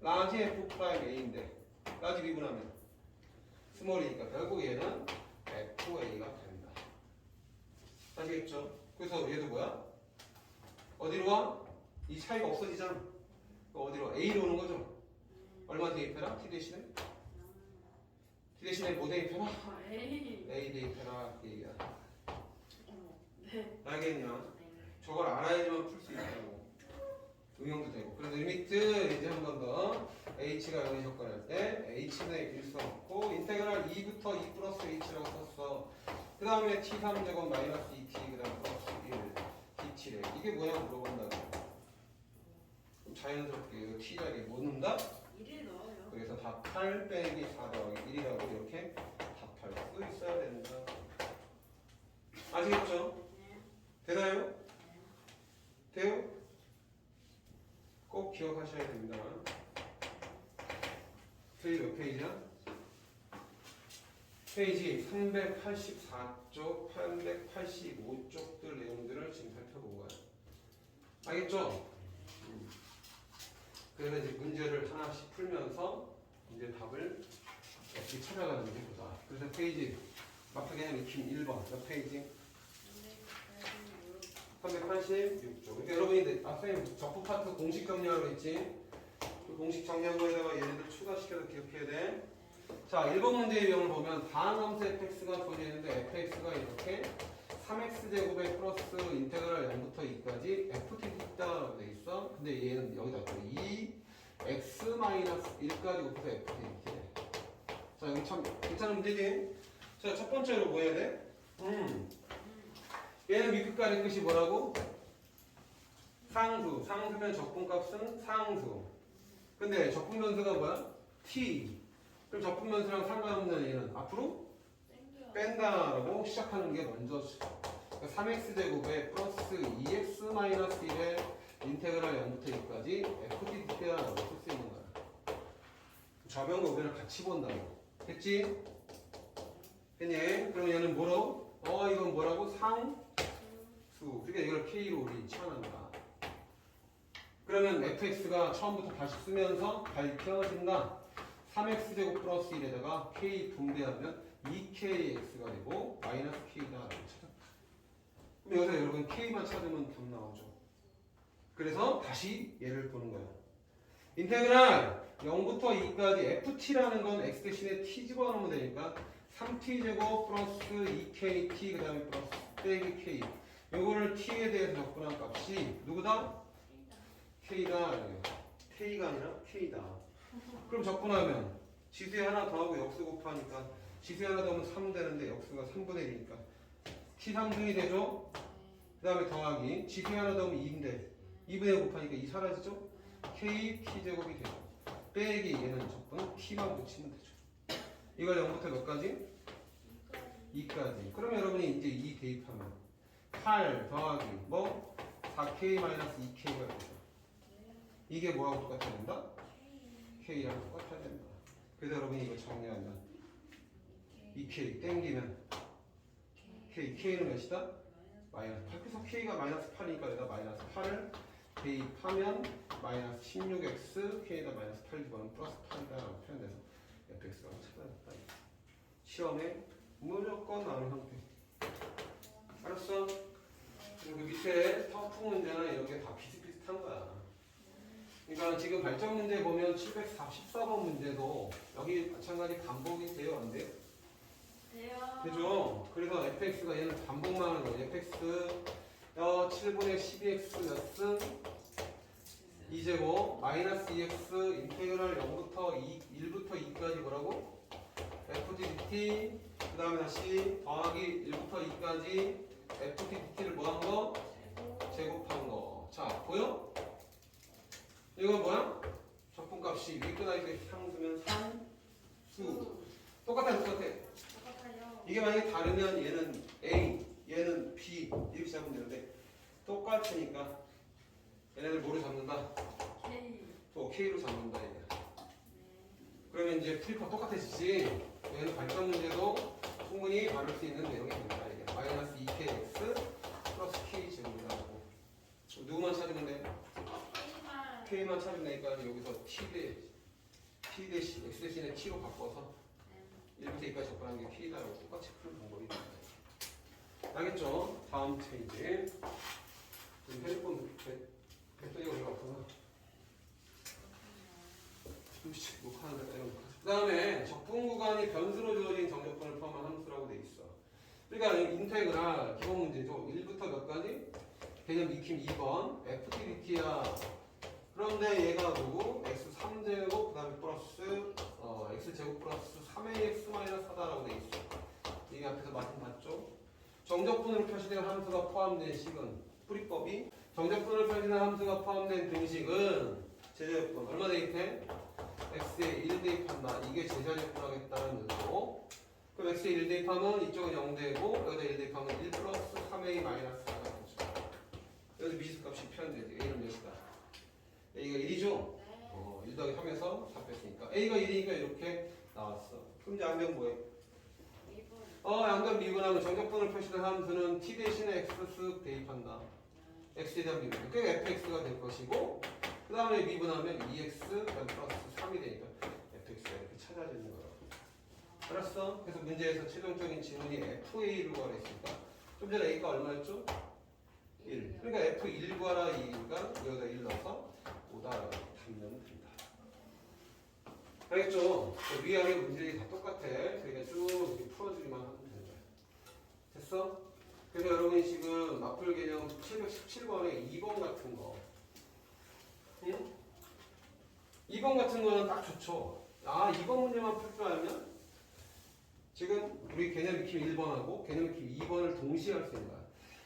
라지 F'A인데 라지 미분하면 스몰이니까 결국 얘는 FA가 된다. 아시겠죠? 그래서 얘도 뭐야? 어디로 와? 이 차이가 없어지잖아. 어디로 와? A로 오는 거죠? 얼마 대입해라? T 대신에? T 대신에 뭐 대입해라? A 대입해라. 이 얘기야. 알겠냐? 저걸 알아야지만 풀 수 있다고. 응용도 되고. 그래서 리미트 이제 한 번 더 h가 0에 접근할 때 h는 1 써놓고 인테그랄 2부터 2 플러스 h라고 썼어. 그 다음에 t3제곱 마이너스 2t 그 다음 플러스 1 dt래. 이게 뭐냐고 물어본다고. 그럼 자연스럽게 이거 t 자리에 뭐 넣는다? 1을 넣어요. 그래서 답 8 빼기 4 더하기 1이라고 이렇게 답할 수 있어야 된다. 아시겠죠? 되나요? 돼요? 꼭 기억하셔야 됩니다. 페이지 몇 페이지야? 페이지 384쪽, 385쪽들 내용들을 지금 살펴본 거야. 알겠죠? 그래서 이제 문제를 하나씩 풀면서 이제 답을 어떻게 찾아가는지 보자. 그래서 페이지 막하게 하면 1번 몇 페이지? 386쪽. 그러니까 여러분이 선생님 적부 파트 공식 정리하라고 했지? 그 공식 정리한 거에다가 얘네들 추가시켜서 기억해야 돼. 자, 1번 문제의 유형을 보면 반함수 fx가 주어져 있는데 fx가 이렇게 3x제곱에 플러스 인테그랄 0부터 2까지 ft라고 돼 있어. 근데 얘는 여기다 또 2x-1까지 곱해서 ft 이렇게 돼. 자, 여기 참 괜찮은 문제지? 자, 첫 번째로 뭐 해야 돼? 얘는 윗끝까지 끝이 뭐라고? 상수. 상수면 적분값은 상수. 근데 적분변수가 뭐야? t. 그럼 적분변수랑 상관없는 얘는 앞으로? 뺀다라고 시작하는 게 먼저. 그러니까 3x제곱에 플러스 2x 마이너스 1의 인테그랄 0부터 2까지 fdt라고 쓸 수 있는 거야. 좌변과 우변을 같이 본다고. 됐지? 됐니? 그럼 얘는 뭐로? 이건 뭐라고? 상수. 그러니까 이걸 k로 우리 치환한 거야. 그러면 fx가 처음부터 다시 쓰면서 밝혀진다. 3x제곱 플러스 1에다가 k 분배하면 2kx가 되고 마이너스 k다 라고 찾았다. 그럼 여기서 여러분 k만 찾으면 답 나오죠. 그래서 다시 얘를 보는 거야. 인테그랄 0부터 2까지 ft라는 건 x 대신에 t 집어넣으면 되니까 3t제곱 플러스 2kt 그 다음에 플러스 빼기 k. 요거를 t에 대해서 접근한 값이 누구다? k다. k가 아니라 k다. 그럼 접근하면 지수에 하나 더하고 역수 곱하니까 지수에 하나 더하면 3 되는데 역수가 3분의 1이니까 t 3승이 되죠? 그 다음에 더하기 지수에 하나 더하면 2인데 2분의 1 곱하니까 2 사라지죠? k t제곱이 되죠. 빼기 얘는 적분 t만 붙이면 되죠. 이걸 0부터 몇 가지? 2까지. 그러면 여러분이 이제 2 대입하면 8 더하기 뭐? 4k-2k가 되죠. 이게 뭐하고 똑같아야 된다? k랑 똑같아야 된다. 그래서 여러분이 이거 정리하면 2k 땡기면 k는 몇이다? 마이너스 8. 그래서 k가 마이너스 8이니까 여기다 마이너스 8을 대입하면 마이너스 16x k에다 마이너스 8 집어넣으면 플러스 8이다라고 표현돼서 fx라고 찾아냈다. 시험에 무조건 나오는 형태. 알았어? 그리고 그 밑에 터프 문제나 이런 게 다 비슷비슷한 거야. 그러니까 지금 발전 문제 보면 714번 문제도 여기 마찬가지 반복이 돼요, 안 돼요? 돼요. 되죠? 그래서 fx가 얘는 반복만 하는 거예요. fx 7분의 12x 몇 승? 2제곱 마이너스 2x 인테그랄 0부터 1부터 2까지 뭐라고? fdt 그 다음에 다시 더하기 1부터 2까지 fdt를 뭐 한 거? 제곱한 거. 자, 보여? 이거 뭐야? 적분값이 위끝하게 상수면 상수. 똑같아. 똑같아요. 이게 만약에 다르면 얘는 A, 얘는 B 이렇게 잡으면 되는데 똑같으니까 얘네들 뭐로 잡는다? K. 또 K로 잡는다 얘네. 그러면 이제 풀이파 똑같아지지. 얘는 발전 문제도 충분히 다룰 수 있는 내용이 됩니다. 이게 마이너스 2kx 플러스 k 제곱이라고. 누구만 찾으면 돼? K만 찾으면 되니까 여기서 T 대신 X 대신에 T로 바꿔서 1부터 2까지 접근한 게 K다라고 똑같이 푸는 방법이 있습니다. 알겠죠? 다음 페이지. 핸드폰 배터리가 별로 없구나. 녹화하는 그 다음에 적분 구간이 변수로 주어진 정적분을 포함한 함수라고 돼 있어. 그러니까 인테그랄 기본 문제죠. 1부터 몇 가지? 개념 익힘 2번 FTDT야. 그런데 얘가 누구? x3제곱 그 다음에 플러스 x제곱 플러스 3ax-4다라고 돼 있어. 이게 앞에서 말씀 봤죠? 정적분으로 표시된 함수가 포함된 식은 풀이법이 정적분으로 표시된 함수가 포함된 등식은 제자적분 얼마 대입해? x에 1 대입한다. 이게 제자적분 하겠다는 의도. 그럼 x에 1 대입하면 이쪽은 0 되고 여기다 1 대입하면 1 플러스 3a-4가 되죠. 여기서 미지수값이 표현되지. a는 몇이다? a가 1이죠? 1 더하기 3에서 4 뺐으니까 a가 1이니까 이렇게 나왔어. 그럼 이제 양변 뭐해? 양변 미분하면 정적분을 표시된 함수는 t 대신에 x 쓱 대입한다. x에 대한 미분. 그게 fx가 될 것이고 그 다음에 미분하면 2x 그다음 플러스 3이 되니까 fx가 이렇게 찾아지는 거라고. 알았어? 그래서 문제에서 최종적인 질문이 fa를 구하랬으니까 좀 전에 a가 얼마였죠? 1. 그러니까 f1 구하라 2가 여기다 1 넣어서 5다라고 답면 된다. 알겠죠? 위아래 문제들이 다 똑같아. 그러니까 쭉 이렇게 풀어주기만 하면 된다. 됐어? 그래서 여러분이 지금 맞풀 개념 717번에 2번 같은 거. 응? 2번 같은 거는 딱 좋죠. 2번 문제만 풀 줄 알면 지금 우리 개념 익힘 1번하고 개념 익힘 2번을 동시에 할 수 있는 거야.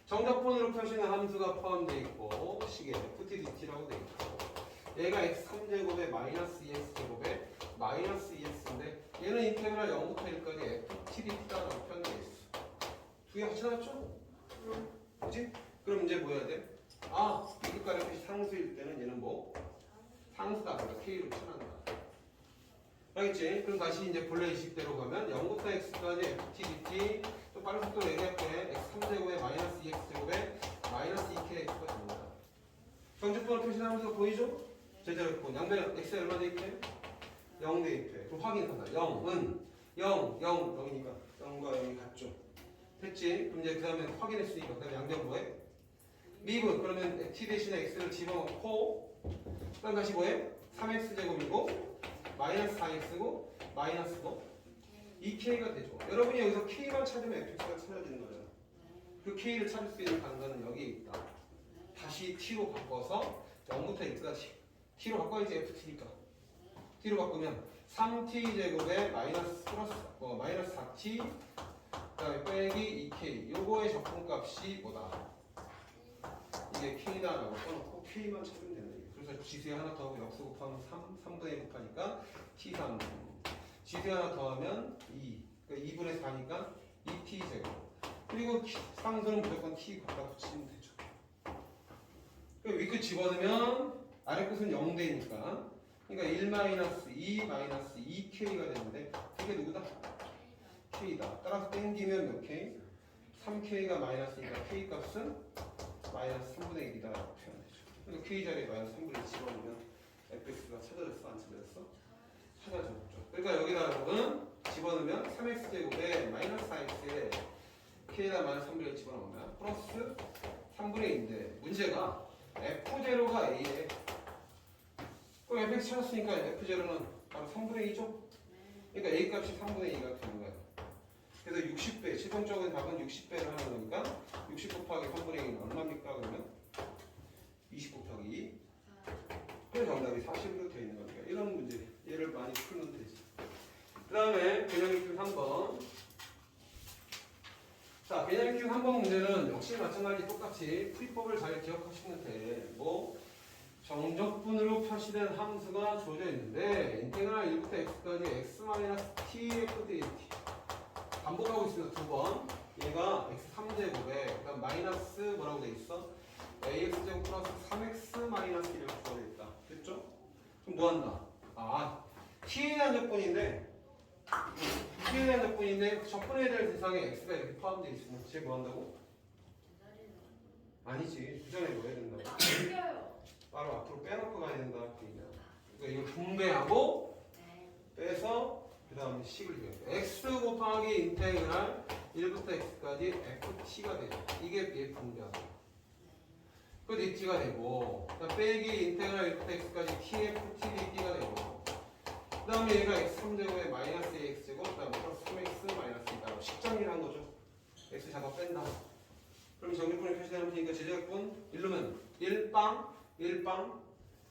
정적분으로 표시는 함수가 포함되어 있고 식에 FTDT라고 되어 있고 얘가 x3제곱에 마이너스 2x제곱에 마이너스 2x인데 얘는 인테그랄 0부터 1까지 ftdt다라고 표현되어 있어. 두 개 같이 나왔죠? 그치? 그럼 이제 뭐 해야 돼? 아, 미국가의 값이 상수일 때는 얘는 뭐? 상수다. 그러니까 k로 표현한다. 알겠지? 그럼 다시 이제 본래 이식대로 가면 0부터 x까지 ftdt 또 빠른 속도로 얘기할게. x3제곱에 마이너스 2x제곱에 마이너스 2kx가 됩니다. 정직분을 표시하면서 보이죠? 제대로 했고 양변 x에 얼마 대입해? 0 대입해. 그럼 확인한다. 0은 0, 0, 0이니까 0과 0이 같죠? 됐지? 그럼 이제 그 다음에 확인했으니까 그 다음에 양변 뭐해? 미분. 그러면 t 대신에 x를 집어넣고 그 다음 다시 뭐해? 3x제곱이고 마이너스 4x고 마이너스 뭐? 2k가 되죠. 여러분이 여기서 k만 찾으면 fx가 찾아지는 거잖아. 그 k를 찾을 수 있는 단가는 여기에 있다. 다시 t로 바꿔서 0부터 x까지 t로 바꿔야지 ft니까 t로 바꾸면 3t제곱에 마이너스 플러스 마이너스 4t 그다음에 빼기 2k 요거의 적분값이 뭐다? 이게 k다라고 써놓고 k만 찾으면 되는 거예요. 그래서 지수에 하나 더하고 역수 곱하면 3분의 1 곱하니까 t3 지수에 하나 더하면 2 그러니까 2분의 4니까 2t제곱 그리고 상수는 무조건 t 갖다 붙이면 되죠. 위끝 집어넣으면 아래 끝은 0대니까 그러니까 1-2-2k가 되는데 그게 누구다? k다. 따라서 땡기면 몇 k? 3k가 마이너스니까 k 값은 마이너스 3분의 1이다 라고 표현되죠. 그러니까 k 자리에 마이너스 3분의 1 집어넣으면 fx가 찾아졌어? 안 찾아졌어? 찾아졌죠. 그러니까 여기다 여러분 집어넣으면 3x제곱에 마이너스 4x에 k에다 마이너스 3분의 1 집어넣으면 플러스 3분의 1인데 문제가 f0가 a에 그럼 fx 찾았으니까 f0는 바로 3분의 2죠? 그러니까 a 값이 3분의 2가 되는 거야. 그래서 60배, 실용적인 답은 60배를 하는 거니까 60 곱하기 3분의 2는 얼마입니까? 그러면 20 곱하기 2 그래서 정답이 40으로 되어 있는 거니까 이런 문제 얘를 많이 풀면 되지. 그 다음에 개념익 3번 자, 개념익 3번 문제는 역시 마찬가지 똑같이 풀이법을 잘 기억하시면 돼. 뭐 정적분으로 표시된 함수가 주어져 있는데 인테그랄 1부터 x까지 x-tf dt 반복하고 있습니다. 두 번. 얘가 x3제곱에 그다음 마이너스 뭐라고 돼 있어? ax제곱 플러스 3x 마이너스 1이라고 주어져 있다. 됐죠? 그럼 뭐 한다? 아, t에 대한 적분인데 t에 대한 적분인데 적분해야 될 대상에 x가 이렇게 포함되어 있으면 쟤 뭐 한다고? 아니지. 그 전에 뭐 해야 된다고? 챙겨요. 바로 앞으로 빼놓고 가야 된다. 그러니까 이거 분배하고 빼서 그 다음에 식을 해요. x 곱하기 인테그랄 1부터 x까지 ft가 되죠. 이게 얘 분배하고 그 dt가 되고 빼기 인테그랄 1부터 x까지 tft dt가 되고 그 다음에 얘가 x3제곱에 마이너스 ax제곱 그 다음에 플러스 3x 마이너스 2다. 식정리한 거죠. x 작업 뺀다. 그럼 정리분이 표시되는 테니까 제작분 1루면 1빵 1빵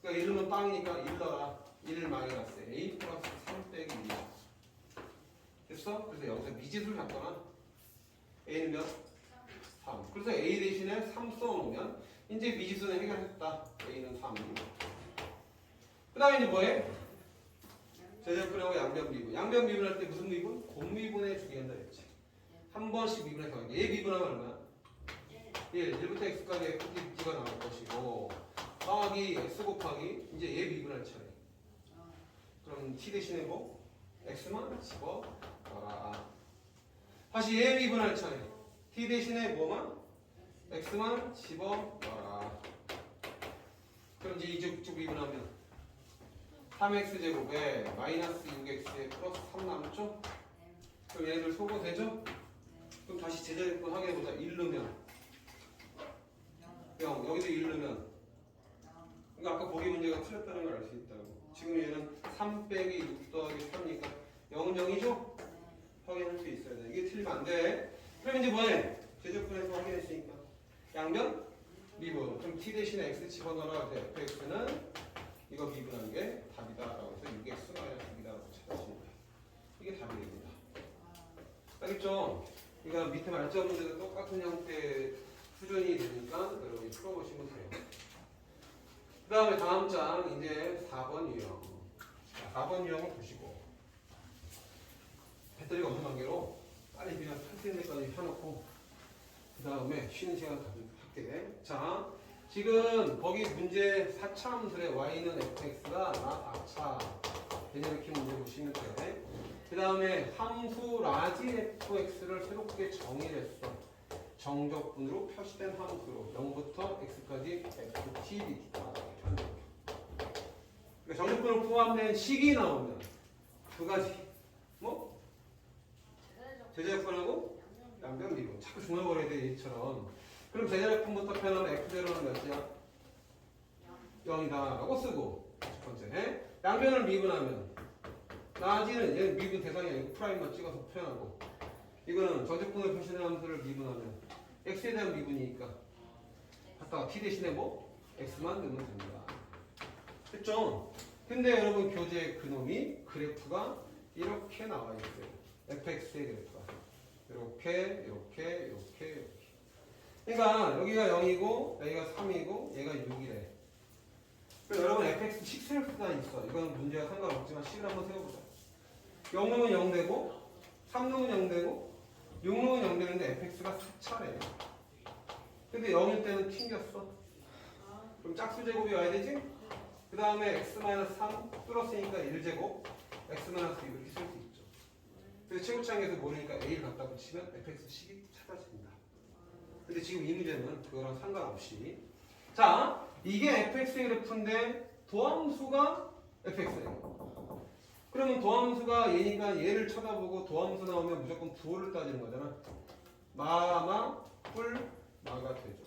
그러니까 1루면 빵이니까 1더라 1 마이너스 a 플러스 3 빼기 2 됐어? 그래서 여기서 미지수를 잡거나 a는 몇? 3 그래서 a 대신에 3 써놓으면 이제 미지수는 해결했다. a는 3 그 다음에 이제 뭐해? 제작분하고 양변 미분 양변 미분할 때 무슨 미분? 곱미분에 주기한다 했지. 한 번씩 미분해서 a 미분하면 얼마야? 1부터 x까지 ft가 나올 것이고 더하기 x 곱하기 이제 얘 미분할 차례. 그럼 t 대신에 뭐? x만 집어넣어라. 다시 얘 미분할 차례. t 대신에 뭐만? x만 집어넣어라. 그럼 이제 이쪽 미분하면 3x제곱에 마이너스 6x에 플러스 3 남죠? 그럼 얘네들 소거되죠? 그럼 다시 제자리분 확인해보자. 1루면 0, 여기도 1루면 그러니까 아까 보기 문제가 틀렸다는 걸 알 수 있다고. 지금 얘는 3 빼기 6 더하기 3이니까 0은 0이죠? 확인할 수 있어야 돼. 이게 틀리면 안 돼. 그럼 이제 뭐해? 제적분에서 확인했으니까 양변 미분. 그럼 t 대신에 x 집어넣어라. fx는 이거 미분한 게 답이다 라고 해서 6x 마이너스 6이다 라고 찾아주는 거야. 이게 답이 됩니다. 알겠죠? 그러니까 밑에 말점 문제도 똑같은 형태의 수준이 되니까 여러분이 풀어보시면 돼요. 그 다음에 다음 장 이제 4번 유형. 자, 4번 유형을 보시고 관계로 빨리 그냥 할 수 있는 데까지 해놓고 그 다음에 쉬는 시간 할게. 자, 지금 거기 문제 4차 함수의 y는 fx가 나 4차 개념 익힌 문제 보시면 돼. 그 다음에 함수 라지 fx를 새롭게 정의했어. 정적분으로 표시된 함수로 0부터 x까지 ft, dθ. 그러니까 정적분으로 포함된 식이 나오면 두 가지. 뭐? 제자역분하고 양변 미분. 자꾸 중얼거려야 돼, 얘처럼. 그럼 제자역분부터 표현하면 f0는 몇이야? 0이다 라고 쓰고 첫 번째. 양변을 미분하면 나지는 얘는 미분 대상이 아니고 프라임만 찍어서 표현하고 이거는 정적분으로 표시된 함수를 미분하면 x에 대한 미분이니까 갖다가 t 대신에 뭐? x만 넣으면 됩니다. 됐죠? 근데 여러분 교재의 그놈이 그래프가 이렇게 나와 있어요. fx의 그래프가 이렇게. 그러니까 여기가 0이고 여기가 3이고 얘가 6이래. 그래서 여러분 fx 식세울 수가 있어. 이건 문제와 상관없지만 식을 한번 세워보자. 0 넣으면 0 되고 3 넣으면 0 되고 6 넣으면 0 되는데 fx가 4차래. 근데 0일 때는 튕겼어. 그럼 짝수 제곱이 와야 되지? 그 다음에 x-3 뚫었으니까 1제곱 x-2 이렇게 쓸 수 있죠. 그래서 최고차항에서 모르니까 a를 갖다 붙이면 fx식이 찾아집니다. 근데 지금 이 문제는 그거랑 상관없이 자, 이게 fx의 그래프인데 도함수가 fx예요. 그러면 도함수가 얘니까 얘를 쳐다보고 도함수 나오면 무조건 부호를 따지는 거잖아. 마마 뿔 마가 되죠.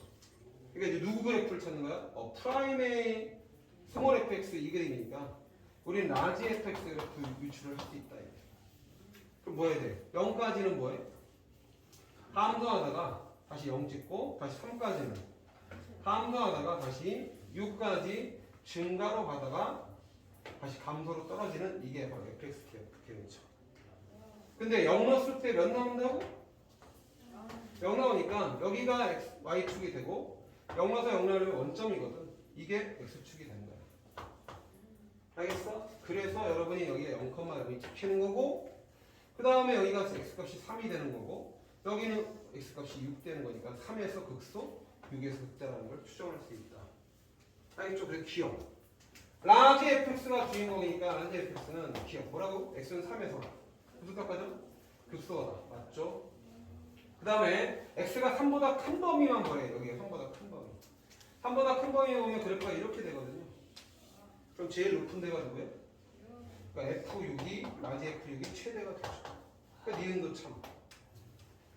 그러니까 이제 누구 그래프를 찾는 거야? 프라임의 스몰 fx 이 그림이니까 우리는 라지 fx 그래프 유출을 할 수 있다. 이게. 그럼 뭐 해야 돼? 0까지는 뭐해? 함수하다가 다시 0 찍고 다시 3까지는 함수하다가 다시 6까지 증가로 가다가 다시 감소로 떨어지는 이게 바로 fx 그림이죠. 근데 0 넣었을 때 몇 나온다고? 0 나오니까 여기가 y축이 되고 0 넣어서 0 나오면 원점이거든. 이게 x축이 되는 거야. 알겠어? 그래서 여러분이 여기에 0,0이 찍히는 거고 그 다음에 여기가 x값이 3이 되는 거고 여기는 x값이 6 되는 거니까 3에서 극소 6에서 극자라는 걸 추정할 수 있다. 알겠죠? 그래서 기억. 라지 fx가 주인공이니까 라지 fx는 기억. 뭐라고? x는 3에서 무슨 값까지? 극소하다. 맞죠? 그 다음에 x가 3보다 큰 범위만 보래. 여기가 3보다 큰 범위. 3보다 큰 범위 보면 그래프가 이렇게 되거든요. 그럼 제일 높은 데가 누구예요? 그러니까 F6이 라지 F6이 최대가 되죠. 그러니까 니은도 참.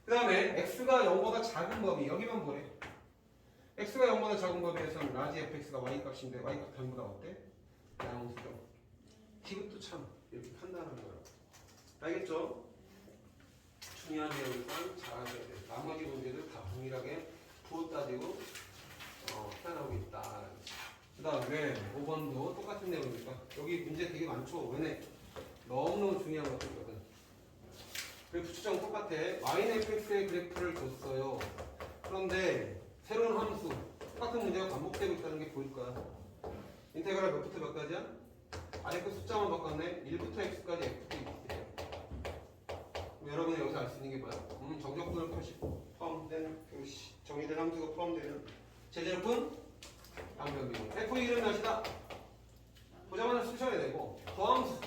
그 다음에 x가 0보다 작은 범위 여기만 보래. x가 0보다 작은 범위에서는 라지 fx가 y 값인데 y 값 전부 다 어때? 양수죠. 디귿도 참 이렇게 판단하는 거예요. 알겠죠? 중요한 내용이니까 잘하셔야 돼요. 나머지 문제들 다 동일하게 부호 따지고 표현하고 있다. 그 다음에 5번도 똑같은 내용이니까 여기 문제 되게 많죠. 왜냐? 너무너무 중요한 것들이거든. 그래프 추정 똑같아. yfx의 그래프를 줬어요. 그런데 새로운 함수 똑같은 문제가 반복되고 있다는 게 보일 거야. 인테그랄 몇부터 몇까지야? 아래 거 숫자만 바꿨네. 1부터 x까지 f도 있대요. 여러분이 여기서 알 수 있는 게 뭐야? 정적분을 포함된 정의된 함수가 포함되는 제자역분 양변비문. f 이름 몇이다? 보자마자 쓰셔야 되고 더함수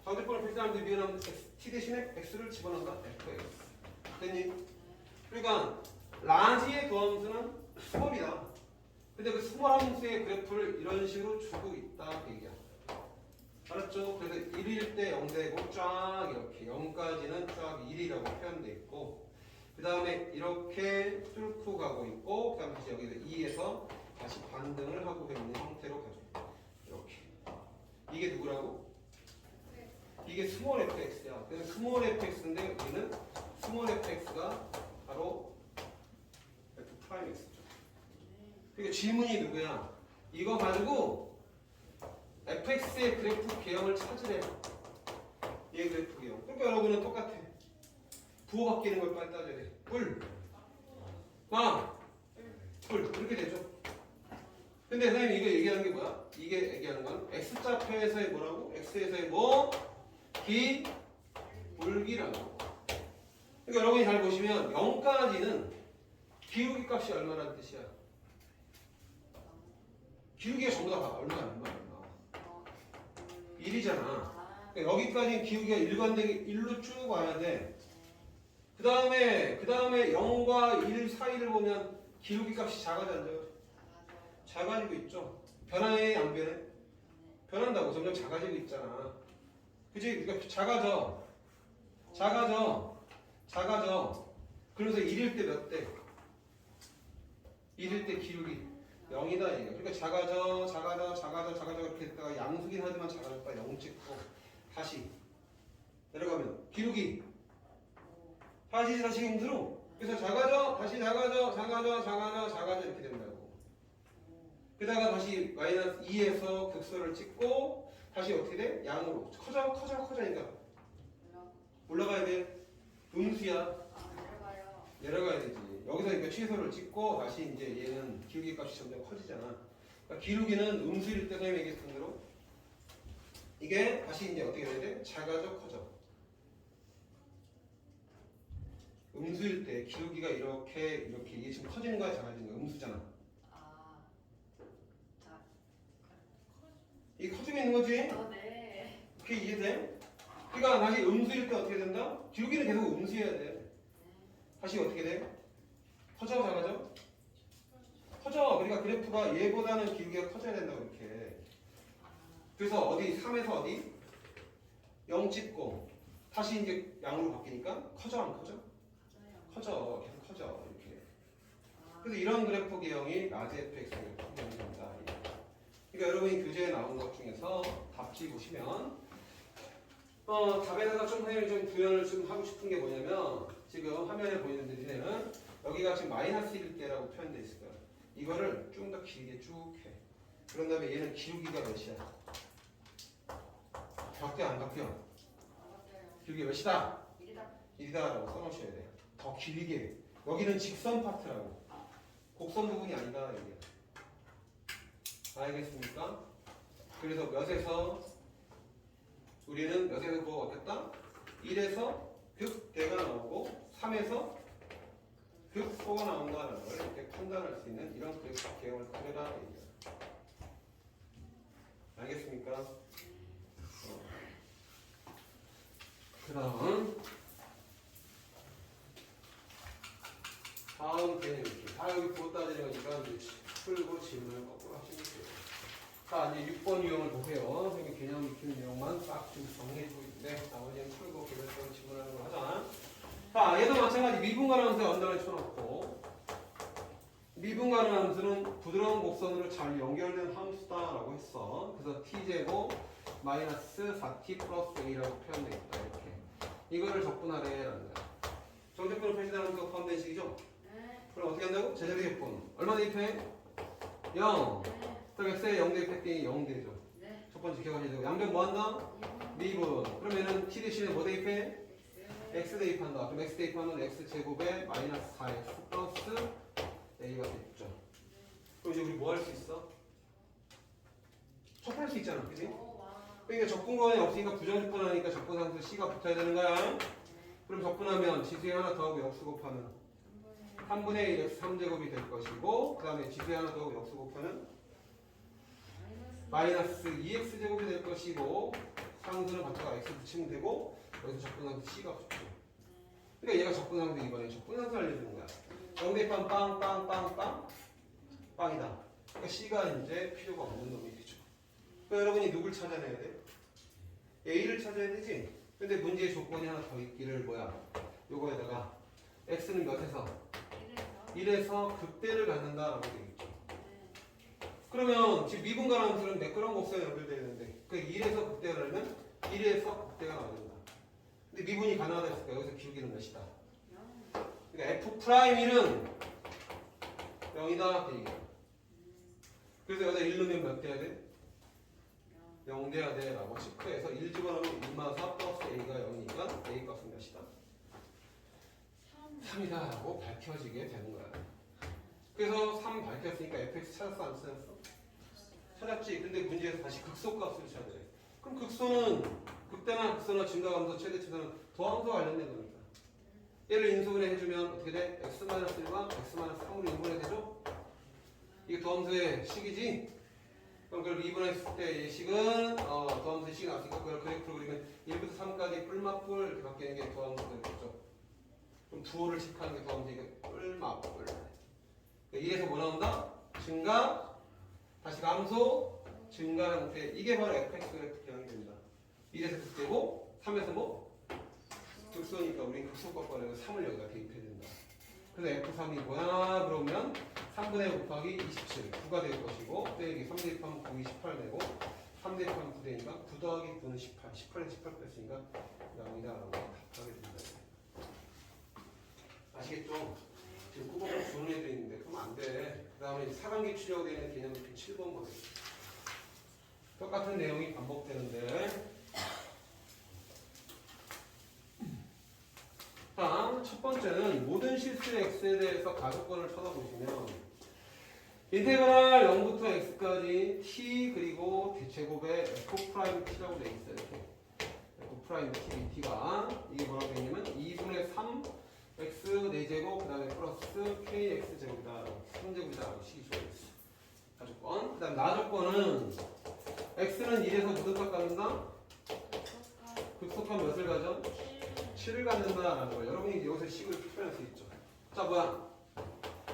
정적분을 표시하는데 미분하면 t 대신에 x를 집어넣는다. fx. 됐니? 그러니까 라지의 도함수는 스몰이다. 근데 그 스몰 함수의 그래프를 이런 식으로 주고 있다 얘기야. 알았죠? 그래서 1일 때 0 되고 쫙 이렇게 0까지는 쫙 1이라고 표현돼 있고 그 다음에 이렇게 뚫고 가고 있고 그 다음에 다시 여기서 2에서 다시 반등을 하고 있는 형태로 가죠. 이렇게. 이게 누구라고? 이게 스몰 fx야. 그래서 스몰 fx인데 여기는 스몰 fx가 바로 f 프라임 x죠. 그러니까 질문이 누구야? 이거 가지고 fx의 그래프 개형을 찾으래. 얘 그래프 개형. 그러니까 여러분은 똑같아. 부호 바뀌는 걸 빨리 따져야 돼. 뿔, 마, 뿔 이렇게 되죠. 근데 선생님 이거 얘기하는 게 뭐야? 이게 얘기하는 건 x좌표에서의 뭐라고? x에서의 뭐? 기, 기울기라고. 그러니까 여러분이 잘 보시면 0까지는 기울기 값이 얼마라는 뜻이야? 기울기가 전부 다 얼마. 1이잖아. 그러니까 여기까지는 기울기가 일관되게 1로 쭉 와야 돼. 그 다음에 0과 1 사이를 보면 기울기 값이 작아져. 작아지고 있죠. 변해 안 변해? 변한다고. 점점 작아지고 있잖아. 그치? 그러니까 작아져. 그래서 1일 때 몇 대? 1일 때 기울기 0이다 이거. 그러니까 작아져 이렇게 했다가 양수긴 하지만 작아졌다 0 찍고 다시 내려가면 기울기 다시 음수로. 그래서 작아져 다시 작아져 이렇게 된다고. 그다가 다시 마이너스 2에서 극소를 찍고 다시 어떻게 돼? 양으로 커져니까 올라가야 돼. 음수야. 내려가야 되지. 여기서 그러니까 취소를 찍고 다시 이제 얘는 기울기 값이 점점 커지잖아. 그러니까 기울기는 음수일 때 선생님이 얘기했던 대로 이게 다시 이제 어떻게 돼야 돼? 작아져 커져. 음수일 때 기울기가 이렇게 이게 지금 커지는 거야 작아지는 거야? 음수잖아. 이게 커지고 있는 거지? 네. 그게 이해돼? 그러니까 다시 음수일 때 어떻게 된다? 기울기는 계속 음수여야 돼. 다시 어떻게 돼? 커져 작아져? 커져. 그러니까 그래프가 얘보다는 기울기가 커져야 된다고 이렇게. 그래서 어디 3에서 어디? 0 찍고 다시 이제 양으로 바뀌니까 커져 안 커져? 커져. 계속 커져 이렇게. 그래서 이런 그래프 기형이 라지 fx 그래프 기형입니다. 그러니까 여러분이 교재에 나온 것 중에서 답지 보시면 답에다가 좀 선생님이 좀 구현을 좀 하고 싶은 게 뭐냐면 지금 화면에 보이는 데는 여기가 지금 마이너스 1일 때라고 표현되어 있을 거야. 이거를 좀 더 길게 쭉 해. 그런 다음에 얘는 기울기가 몇이야? 바뀌어 안 바뀌어? 기울기 몇이다? 1이다라고 써놓으셔야 돼. 더 길게. 여기는 직선 파트라고. 곡선 부분이 아니다 이게. 알겠습니까? 그래서 우리는 몇에서 뭐가 왔겠다? 1에서 극대가 나오고 3에서 극소가 나온다는 걸 이렇게 판단할 수 있는 이런 그래프 개형을 그려라 얘기야. 알겠습니까? 다음 개념 이렇게 다 여기 부어 따지는 거니까 이제 풀고 질문을 거꾸로 하시면 돼요. 자 이제 6번 유형을 보세요. 선생님이 개념 익히는 내용만 딱 좀 정리해주고 있는데 나머지는 풀고 개별적으로 질문하는 걸 하자. 자 얘도 마찬가지 미분가는 함수에 언더를 쳐놓고 미분가는 함수는 부드러운 곡선으로 잘 연결된 함수다라고 했어. 그래서 t제곱 마이너스 4t 플러스 a라고 표현되어 있다 이렇게. 이거를 적분하래라는 거야. 정적분을 표시하는 함수가 포함된 식이죠? 그럼 어떻게 한다고? 제자리 적분 얼마 대입해? 0. 그럼 x에 0 대입했더니 0 되죠. 첫 번째 기억하셔야 되고 양변 뭐 한다? 미분. 그러면은 t 대신에 뭐 대입해? x 대입한다. 그럼 x 대입하면 x 제곱에 마이너스 4x 플러스 a가 됐죠. 그럼 이제 우리 뭐 할 수 있어? 첩할 수 있잖아, 그지? 그러니까 적분권이 없으니까 부정적분하니까 적분상수 c가 붙어야 되는 거야. 그럼 적분하면 지수에 하나 더하고 역수 곱하면 3분의 1 x 3제곱이 될 것이고 그 다음에 지수에 하나 더하고 역수 곱하면 마이너스 2x 제곱이 될 것이고 상수는 갖다가 x 붙이면 되고 여기서 적분상수 c가 붙죠. 그러니까 얘가 적분상수 이번에 적분상수 알려주는 거야. 0 대입하면 빵 빵이다. 그러니까 c가 이제 필요가 없는 놈이 되죠. 그러니까 여러분이 누굴 찾아내야 돼? a를 찾아야 되지. 근데 문제의 조건이 하나 더 있기를 뭐야? 요거에다가 x는 몇에서? 1에서 극대를 갖는다라고 되어 있죠. 그러면 지금 미분가라는 함수는 매끄러운 곡선에 연결되어 있는데 그 1에서 극대를 하면 1에서 극대가 나와야 된다. 근데 미분이 가능하다 했을까? 여기서 기울기는 몇이다? 그러니까 f'1은 0이다 그 얘기야. 그래서 여기다 1 넣으면 몇 돼야 돼? 0 돼야 돼 라고 체크해서 1 집어넣으면 1마사 플러스 a가 0이니까 a 값은 몇이다? 3이다 라고 밝혀지게 되는 거야. 그래서 3 밝혔으니까 fx 찾았어 안 찾았어? 찾았지. 근데 문제에서 다시 극소값을 찾아야 돼. 그럼 극소는 극대나 극소나 증가하면서 최대 최소는 도함수와 관련된 거니까. 얘를 인수분해 해주면 어떻게 돼? x-1과 x-3으로 인분해 되죠? 이게 도함수의 식이지? 그럼 그걸 미분했을 때 이 식은 도함수의 식이 나왔으니까 그걸 그래프로 그리면 1부터 3까지 뿔맛뿔 이렇게 바뀌는 게 도함수가 되겠죠. 그럼 부호를 칙하는 게 도함수니까 뿔맛뿔. 1에서 뭐 나온다? 증가, 다시 감소, 증가 형태. 이게 바로 fx 그래프 기형이 됩니다. 1에서 극대고 3에서 뭐? 극소니까 우리는 극소값과는 3을 여기다 대입해야 된다. 그래서 F3이 뭐야? 그러면 3분의 5 곱하기 27 9가 될 것이고 빼기 3 대입하면 9, 28 되고 3 대입하면 9 되니까 9 더하기 9는 18 18에서 18 뺐으니까 0이다 라고 답하게 됩니다. 아시겠죠? 지금 꾸벅꾸벅 주는 애도 있는데 그러면 안 돼. 그 다음에 사관계 추려고 되는 개념이 7번 거예요. 똑같은 내용이 반복되는데 자, 첫 번째는 모든 실수 x에 대해서 가속권을 찾아보시면 인테그랄 0부터 x까지 t 그리고 대제곱에 f't라고 되어 있어요. 이렇게 f't t가 이게 뭐라고 되어 있냐면 2분의 3 x 4제곱 그 다음에 플러스 kx 제곱이다 3제곱이다 식이 주어져 있어. 가족권. 그 다음 나조건은 x는 1에서 무슨 값 갖는다? 극속한 몇을 가져? 7을 갖는다라는 거예요. 여러분이 여기서 식을 표현할 수 있죠. 자 뭐야?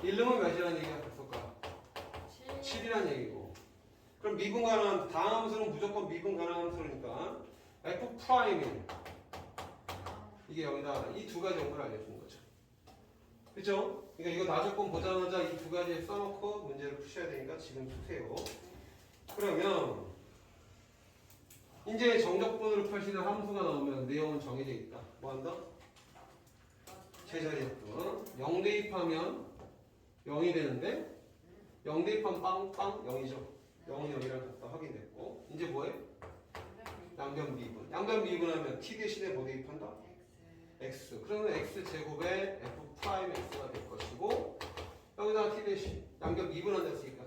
1름은 몇이라는 얘기야? 극속값 7이라는 얘기고. 그럼 미분 가능한 다음 함수는 무조건 미분 가능한 함수니까 f'인 이게 0이다. 이 두 가지 정보를 알려주는 거죠. 그렇죠? 그러니까 이거 나조건 보자마자 이 두 가지 써놓고 문제를 푸셔야 되니까 지금 푸세요. 그러면 이제 정적분으로 펼치는 함수가 나오면 내용은 정해져 있다. 뭐 한다? 제자리였고 0 대입하면 0이 되는데 0 대입하면 빵빵 0이죠. 0은 0이랑 같다 확인됐고 이제 뭐해? 양변 미분. 양변 미분하면 t 대신에 뭐 대입한다? x. 그러면 x 제곱에 f'x가 될 것이고 여기다가 t 대신 양변 미분한다 했으니까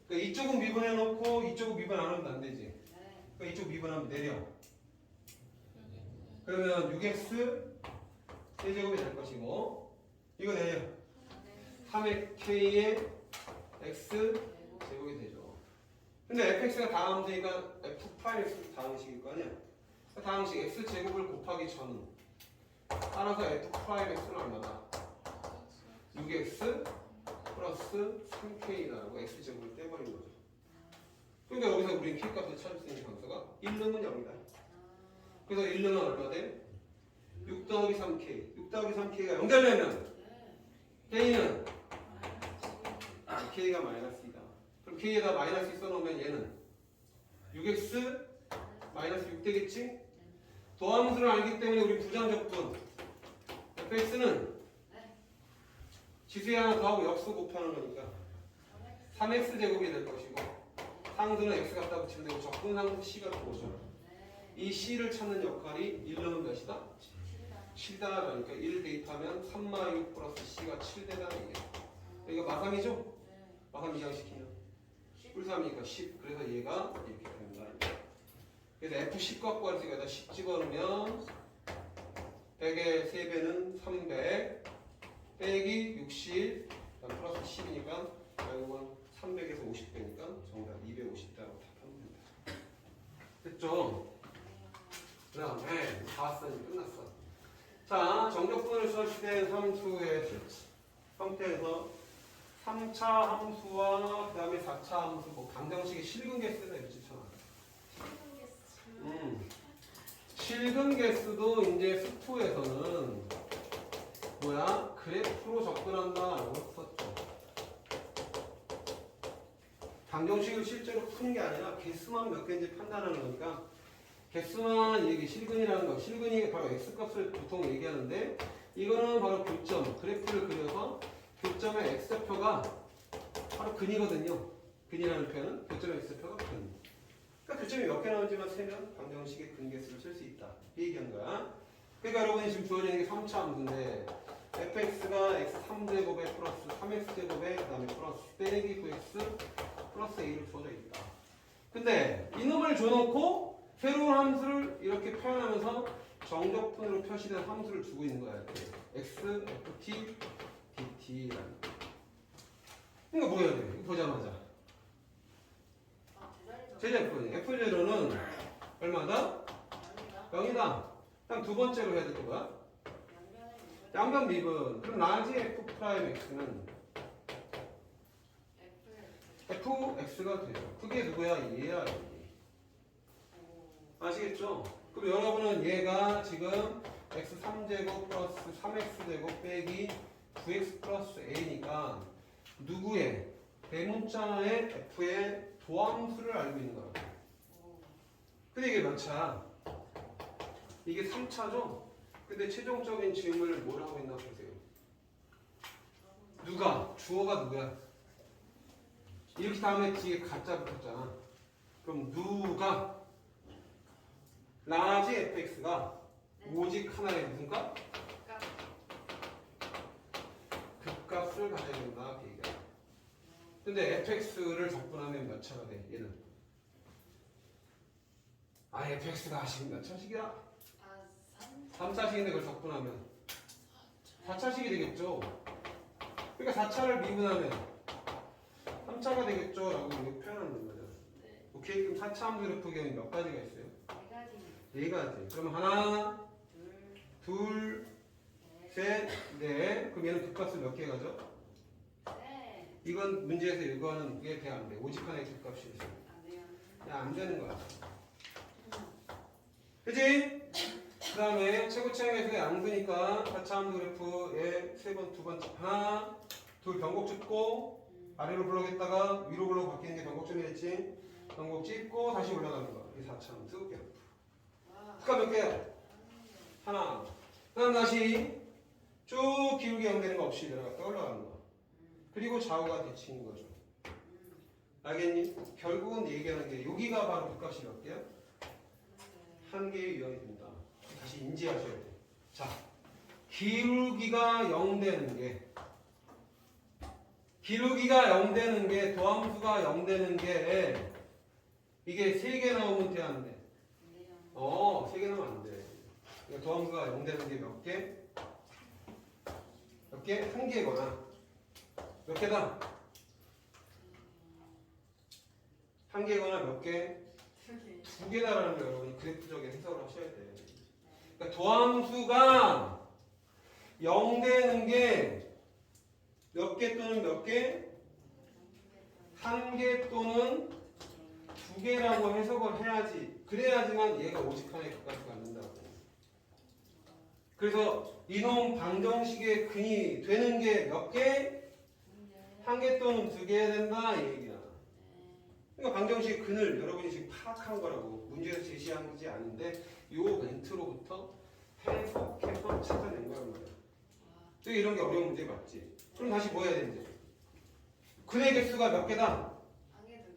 그러니까 이쪽은 미분해놓고 이쪽은 미분 안 하면 안 되지. 그러니까 이쪽 미분하면 내려. 그러면 6x 세제곱이 될 것이고 이거 내려. 3의 k의 x 제곱이 되죠. 근데 fx가 다함수니까 f'x도 다항식일 거 아니야. 다항식 x 제곱을 곱하기 전은 따라서 f'x는 얼마다? 6x 플러스 3k라고 x 제곱을 떼버린 거죠. 그러니까 여기서 우리는 k값을 찾을 수 있는 장소가 1름은 0이다. 그래서 1름은 얼마 돼? 6 더하기 3k. 6 더하기 3k가 0 되려면 k는 k가 마이너스 2다. 그럼 k에다 마이너스 2 써놓으면 얘는 6x 마이너스 6 되겠지? 도함수를 알기 때문에 우리 부정적분 fx는 지수에 하나 더하고 역수 곱하는 거니까 3x 제곱이 될 것이고 상수는 x 갖다 붙이면 되고 적분상수 c가 들어오죠. 이 c를 찾는 역할이 1름은 몇이다? 7이다. 그러니까 1 대입하면 3-6 플러스 c가 7되다는 얘기예요. 이거 마삼이죠? 마삼 이항시키면 뿔삼이니까 10. 그래서 얘가 이렇게 됩니다. 그래서 f10과 구할 때 10 집어넣으면 100의 3배는 300 빼기 60 플러스 10이니까 결국은 300에서 50배니까 정답 250대라고 답하면 된다. 됐죠? 그 다음에 다 왔어. 이제 끝났어. 자, 정적분을 설치된 함수의 형태에서 3차 함수와 그 다음에 4차 함수 뭐 방정식의 실근 개수나 이렇게 쳐놔. 실근 개수도 이제 스토에서는 뭐야? 그래프로 접근한다라고 썼죠. 방정식을 실제로 푸는 게 아니라 개수만 몇 개인지 판단하는 거니까 개수만 이게 실근이라는 거. 실근이 바로 x값을 보통 얘기하는데 이거는 바로 교점, 그래프를 그려서 교점의 x좌표가 바로 근이거든요. 근이라는 표현은 교점의 x좌표가 근. 그러니까 교점이 몇 개 나오지만 세면 방정식의 근개수를 쓸 수 있다. 이 얘기한 거야. 그러니까 여러분이 지금 주어지는 게 3차 함수인데 fx가 x 3제곱에 플러스 3x제곱에 그 다음에 플러스 빼기 9x 플러스 a로 주어져 있다. 근데 이놈을 줘놓고 새로운 함수를 이렇게 표현하면서 정적분으로 표시된 함수를 주고 있는 거야. 이렇게. x, ft, dt라는 거. 이거 뭐 해야 돼? 이거 보자마자. 제곱분. f0는 얼마다? 0이다. 그럼 두 번째로 해야 될 거야? 양변 미분. 그럼 라지 f 프라임 x는 fx가 돼요. 그게 누구야? 얘야. 얘. 아시겠죠? 그럼 여러분은 얘가 지금 x3제곱 플러스 3x제곱 빼기 9x 플러스 a니까 누구의 대문자의 f의 도함수를 알고 있는 거라고. 근데 이게 몇 차? 이게 3차죠? 근데 최종적인 질문을 뭘 하고 있나 보세요. 누가? 주어가 누구야? 이렇게 다음에 뒤에 가짜 붙었잖아. 그럼 누가? 라지 fx가 오직 하나의 무슨 값? 극값을 가져야 된다. 그 얘기야. 근데 fx를 적분하면 몇 차가 돼? 얘는 fx가 지금 몇 차식이야? 3차식인데 그걸 적분하면 4차식이 되겠죠. 그러니까 4차를 미분하면 3차가 되겠죠 라고 이렇게 표현하는 거죠. 오케이? 그럼 4차 함수 그래프기는 몇 가지가 있어요? 4가지. 그럼 하나, 둘, 셋, 넷. 그럼 얘는 극값을 몇 개 가져? 이건 문제에서 이거는 이게 돼 안 돼? 오직 하나의 극값이 있어. 야, 안 되는 거야. 그치? 그 다음에 최고차항에서 양수니까 4차 함수 그래프에 두 번째 하나, 둘 변곡 짚고 아래로 블럭했다가 위로 블럭 바뀌는 게 변곡점이 됐지? 변곡 짚고 다시 올라가는 거. 이 4차 함수 그래프. 극값 몇 개야? 하나. 그 다음 다시 쭉 기울기 연결되는 거 없이 내려갔다 올라가는 거. 그리고 좌우가 대칭인 거죠. 알겠니? 결국은 얘기하는 게 여기가 바로 극값이 몇 개야? 한 개의 유형이 된다. 다시 인지하셔야 돼. 자, 기울기가 0 되는 게 도함수가 0 되는 게 이게 3개 나오면 돼, 안 돼? 3개 나오면 안 돼. 그러니까 도함수가 0 되는 게 몇 개? 몇 개? 한 개거나 몇 개다? 한 개거나 몇 개? 두 개다라는 걸 여러분이 그래프적인 해석을 하셔야 돼. 그러니까 도함수가 0 되는 게 몇 개 또는 몇 개? 한 개 또는 두 개라고 해석을 해야지. 그래야지만 얘가 오직 하나의 극값이 맞는다고. 그래서 이놈 방정식의 근이 되는 게 몇 개? 한 개 또는 두 개 된다 이 얘기야. 그러니까 방정식의 근을 여러분이 지금 파악한 거라고. 문제에서 제시한 것이 아닌데 요 멘트로부터 해석해서 찾아낸 거란 말이야. 되게 이런 게 어려운 문제 맞지? 그럼 다시 뭐 해야 되는지? 근의 개수가 몇 개다?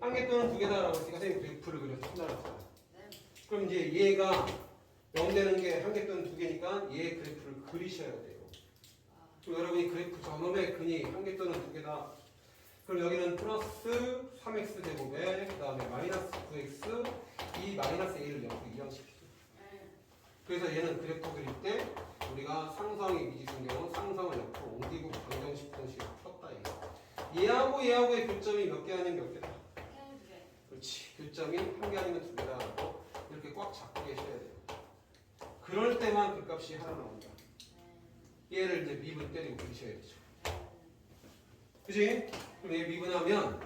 한 개 또는 두 개다라고 했으니까 선생님 그래프를 그려서 찾아놨어요. 그럼 이제 얘가 0 되는 게 한 개 또는 두 개니까 얘 그래프를 그리셔야 돼요. 그럼 여러분이 그래프 저놈의 근이 한 개 또는 두 개다. 그럼 여기는 플러스 3x 제곱에 그 다음에 마이너스 9x 이 마이너스 a를 옆으로 이항시키죠. 그래서 얘는 그래프 그릴 때 우리가 상성의 미지수인 경우 상성을 옆으로 옮기고 방정식 공식을 풀었다 이거. 얘하고의 교점이 몇 개 아니면 몇 개다? 그렇지. 교점이 한 개 아니면 두 개다라고 이렇게 꽉 잡고 계셔야 돼요. 그럴 때만 그 값이 하나 나온다. 얘를 이제 미분 때리고 그리셔야 되죠. 그치? 그럼 얘 미분하면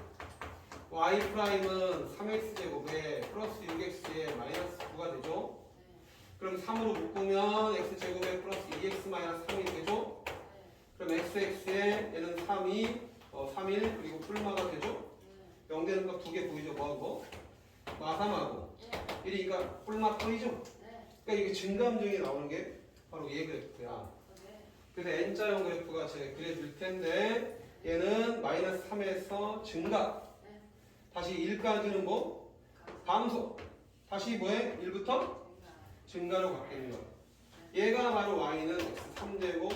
y''은 3x제곱에 플러스 6x에 마이너스 9가 되죠? 그럼 3으로 묶으면 x제곱에 플러스 2x 마이너스 3이 되죠? 그럼 xx에 얘는 3일 그리고 풀마가 되죠? 0 되는 값 2개 보이죠? 뭐하고? 마3하고 1이니까 풀마 풀이죠? 그러니까 이게 증감증이 나오는 게 바로 얘 그래프야. 그래서 N자형 그래프가 제가 그려줄 텐데 얘는 마이너스 3에서 증가. 다시 1까지는 뭐? 감소. 다시 뭐해? 1부터? 증가로 바뀌는 거야. 얘가 바로 y는 x3제곱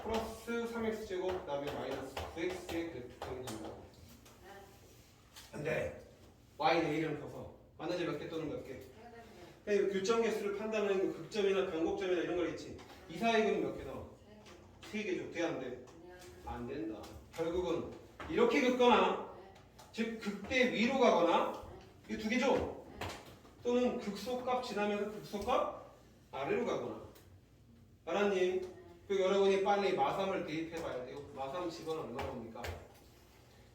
플러스 3x제곱 그 다음에 마이너스 9x의 그래프형이 된다고. 근데 y는 a를 써서 만나지 몇 개 또는 몇 개? 교점 개수를 판단하는 극점이나 변곡점이나 이런 걸 있지. 이 사이 그림 몇 개 나와? 3개죠. 돼 안 돼? 안 된다. 결국은 이렇게 긋거나 즉 극대 위로 가거나 이 두 개죠. 또는 극소값 지나면서 극소값 아래로 가거나. 알았니? 그 여러분이 빨리 마삼을 대입해봐야 돼요. 마삼 집어넣으면 얼마 옵니까?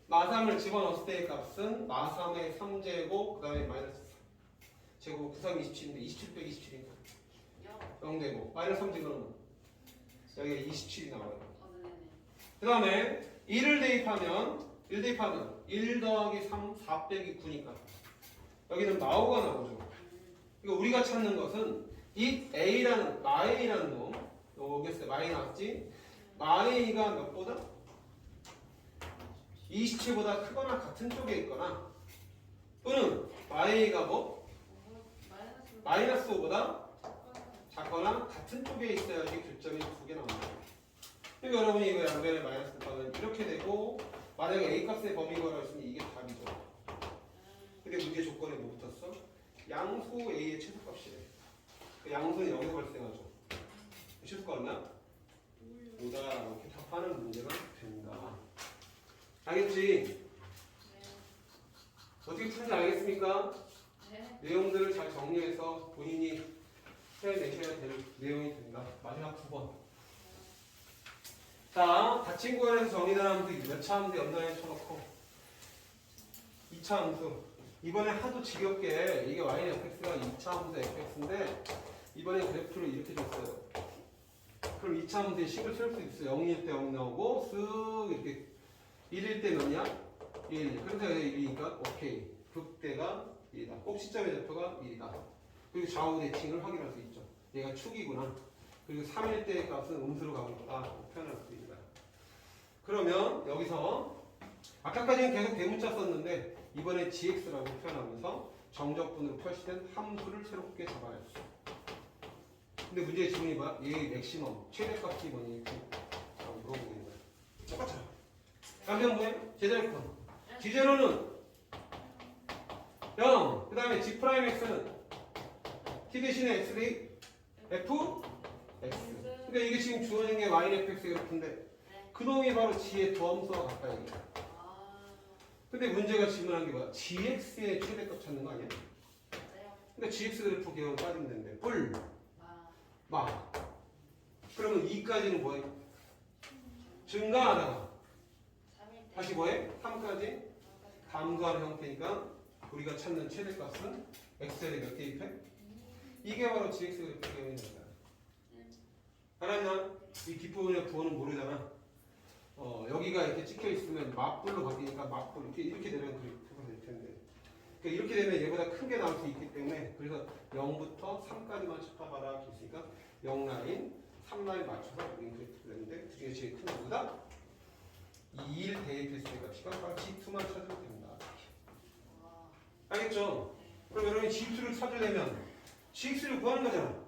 마삼을 집어넣었을 때의 값은 마삼의 3제곱 그 다음에 마이너스 4 제곱 9, 3, 27인데 27 빼기 27이니까 0되고 마이너스 3 집어넣으면 여기가 27이 나와요. 그 다음에 1을 대입하면 1 더하기 3, 4 빼기 9니까 여기는 마오가 나오죠. 그러니까 우리가 찾는 것은 이 A라는 마A라는 놈 여기서 마이 나왔지? 마A가 몇 보다? 27보다 크거나 같은 쪽에 있거나 또는 마A가 뭐? 마이너스 5보다 작거나 같은 쪽에 있어야지 교점이 두 개 나옵니다. 그러니까 여러분이 이거 양변의 마이너스 받은 이렇게 되고 만약에 A 값의 범위가 있으면 이게 답이죠. 근데 문제 조건에 뭐 붙었어? 양수 A의 최소값이래. 그 양수는 여기서 발생하죠. 최소가 얼마야? 5다 이렇게 답하는 문제가 된다. 알겠지? 어떻게 푸는지 알겠습니까? 내용들을 잘 정리해서 본인이 해내셔야 될 내용이 된다. 마지막 9번. 자, 닫힌 구간에서 정의된 함수 몇 차 함수 옆라인에 쳐놓고 2차 함수. 이번에 하도 지겹게 이게 y는 fx가 2차 함수 fx인데 이번에 그래프를 이렇게 줬어요. 그럼 2차 함수의 식을 쓸 수 있어. 0일 때 0 나오고 쓱 이렇게 1일 때 몇이야? 1. 그래서 1이니까 오케이. 극대가 1이다. 꼭 시점의 좌표가 1이다. 그리고 좌우 대칭을 확인할 수 있죠. 얘가 축이구나. 그리고 3일 때의 값은 음수로 가고 있다. 표현할 수 있다. 그러면 여기서 아까까지는 계속 대문자 썼는데 이번에 gx라고 표현하면서 정적분으로 표시된 함수를 새롭게 잡아야 했어. 근데 문제의 지문이 뭐야? 얘의 맥시멈, 최대값이 뭐니? 라고 물어보고 있는 거야. 똑같아. 양변 뭐야? 제자리권. G0는 0. 그 다음에 G'X는 T 대신에 X 대 F? X. 그러니까 이게 지금 주어진 게 Y는 FX 그래프인데 그놈이 바로 G의 도함수와 가까이. 근데 문제가 질문한 게 뭐야? GX의 최대값 찾는 거 아니야? 근데 GX 그래프 개형 빠지면 된대. 뿔, 마. 그러면 2까지는 뭐해? 증가하다가 다시 뭐해? 3까지 감소하는 형태니까 우리가 찾는 최대값은 X에 몇 대입해? 이게 바로 GX 그래프 개형인 거야. 알았나? 이 뒷부분의 부호는 모르잖아. 여기가 이렇게 찍혀 있으면 맞불로 바뀌니까 맞불 이렇게 되면 그래프가 될 텐데. 그러니까 이렇게 되면 얘보다 큰 게 나올 수 있기 때문에 그래서 0부터 3까지만 짚어봐라 이렇게 있으니까 0라인, 3라인 맞춰서 우린 그래프를 냈는데 그 중에 제일 큰 누구다? 2일 대입했을 때가 시간과 G2만 찾으면 됩니다. 알겠죠? 그럼 여러분이 G2를 찾으려면 GX를 구하는 거잖아.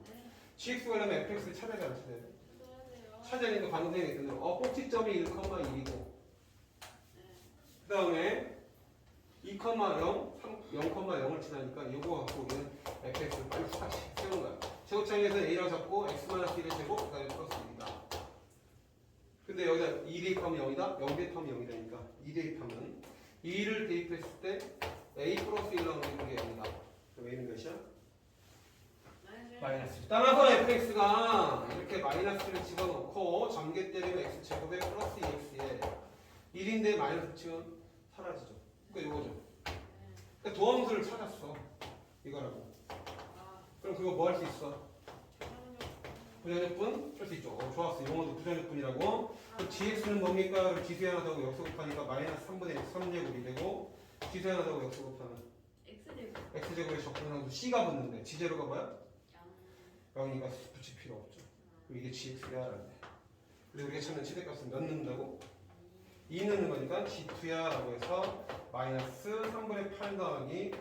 GX 구하려면 FX를 찾아야 돼, 안 찾아야 돼? 찾아야 되니까 방금 전에 얘기했던 대로 꼭지점이 1,1이고 그 다음에 2,0, 0,0을 지나니까 이거 갖고 우리는 fx를 빨리 싹 세우는 거야. 제곱창에서 a라고 잡고 x-1의 제곱 그 다음에 플러스 1이다. 근데 여기다 2 대입하면 0이다? 0 대입하면 0이다니까 2 대입하면 2를 대입했을 때 a 플러스 1 나오는 게 0이다. 그럼 a는 몇이야? 마이너스. 따라서 fx가 이렇게 마이너스를 집어넣고 전개 때리면 x제곱에 플러스 2x에 1인데 마이너스 치면 사라지죠. 그러니까 이거죠. 그러니까 도함수를 찾았어. 이거라고. 그럼 그거 뭐 할 수 있어? 부정적분 쓸 수 있죠. 좋았어. 용어도 부정적분이라고. 그 gx는 뭡니까? 그럼 지수에 하나 더하고 역수 곱하니까 마이너스 3분의 x 3제곱이 되고 지수에 하나 더하고 역수 곱하면 x제곱에 적분하고 c가 붙는데 g제로가 뭐야? 0이니까 붙일 필요 없죠. 그럼 이게 gx야 라는데. 근데 우리가 찾는 최대값은 몇 넣는다고? 2 넣는 거니까 g2야 라고 해서 마이너스 3분의 8 더하기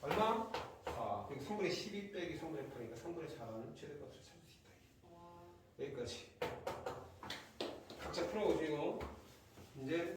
얼마? 4. 그리고 3분의 12 빼기 3분의 8이니까 3분의 4라는 최대값을 찾을 수 있다. 여기까지. 각자 풀어오시고 이제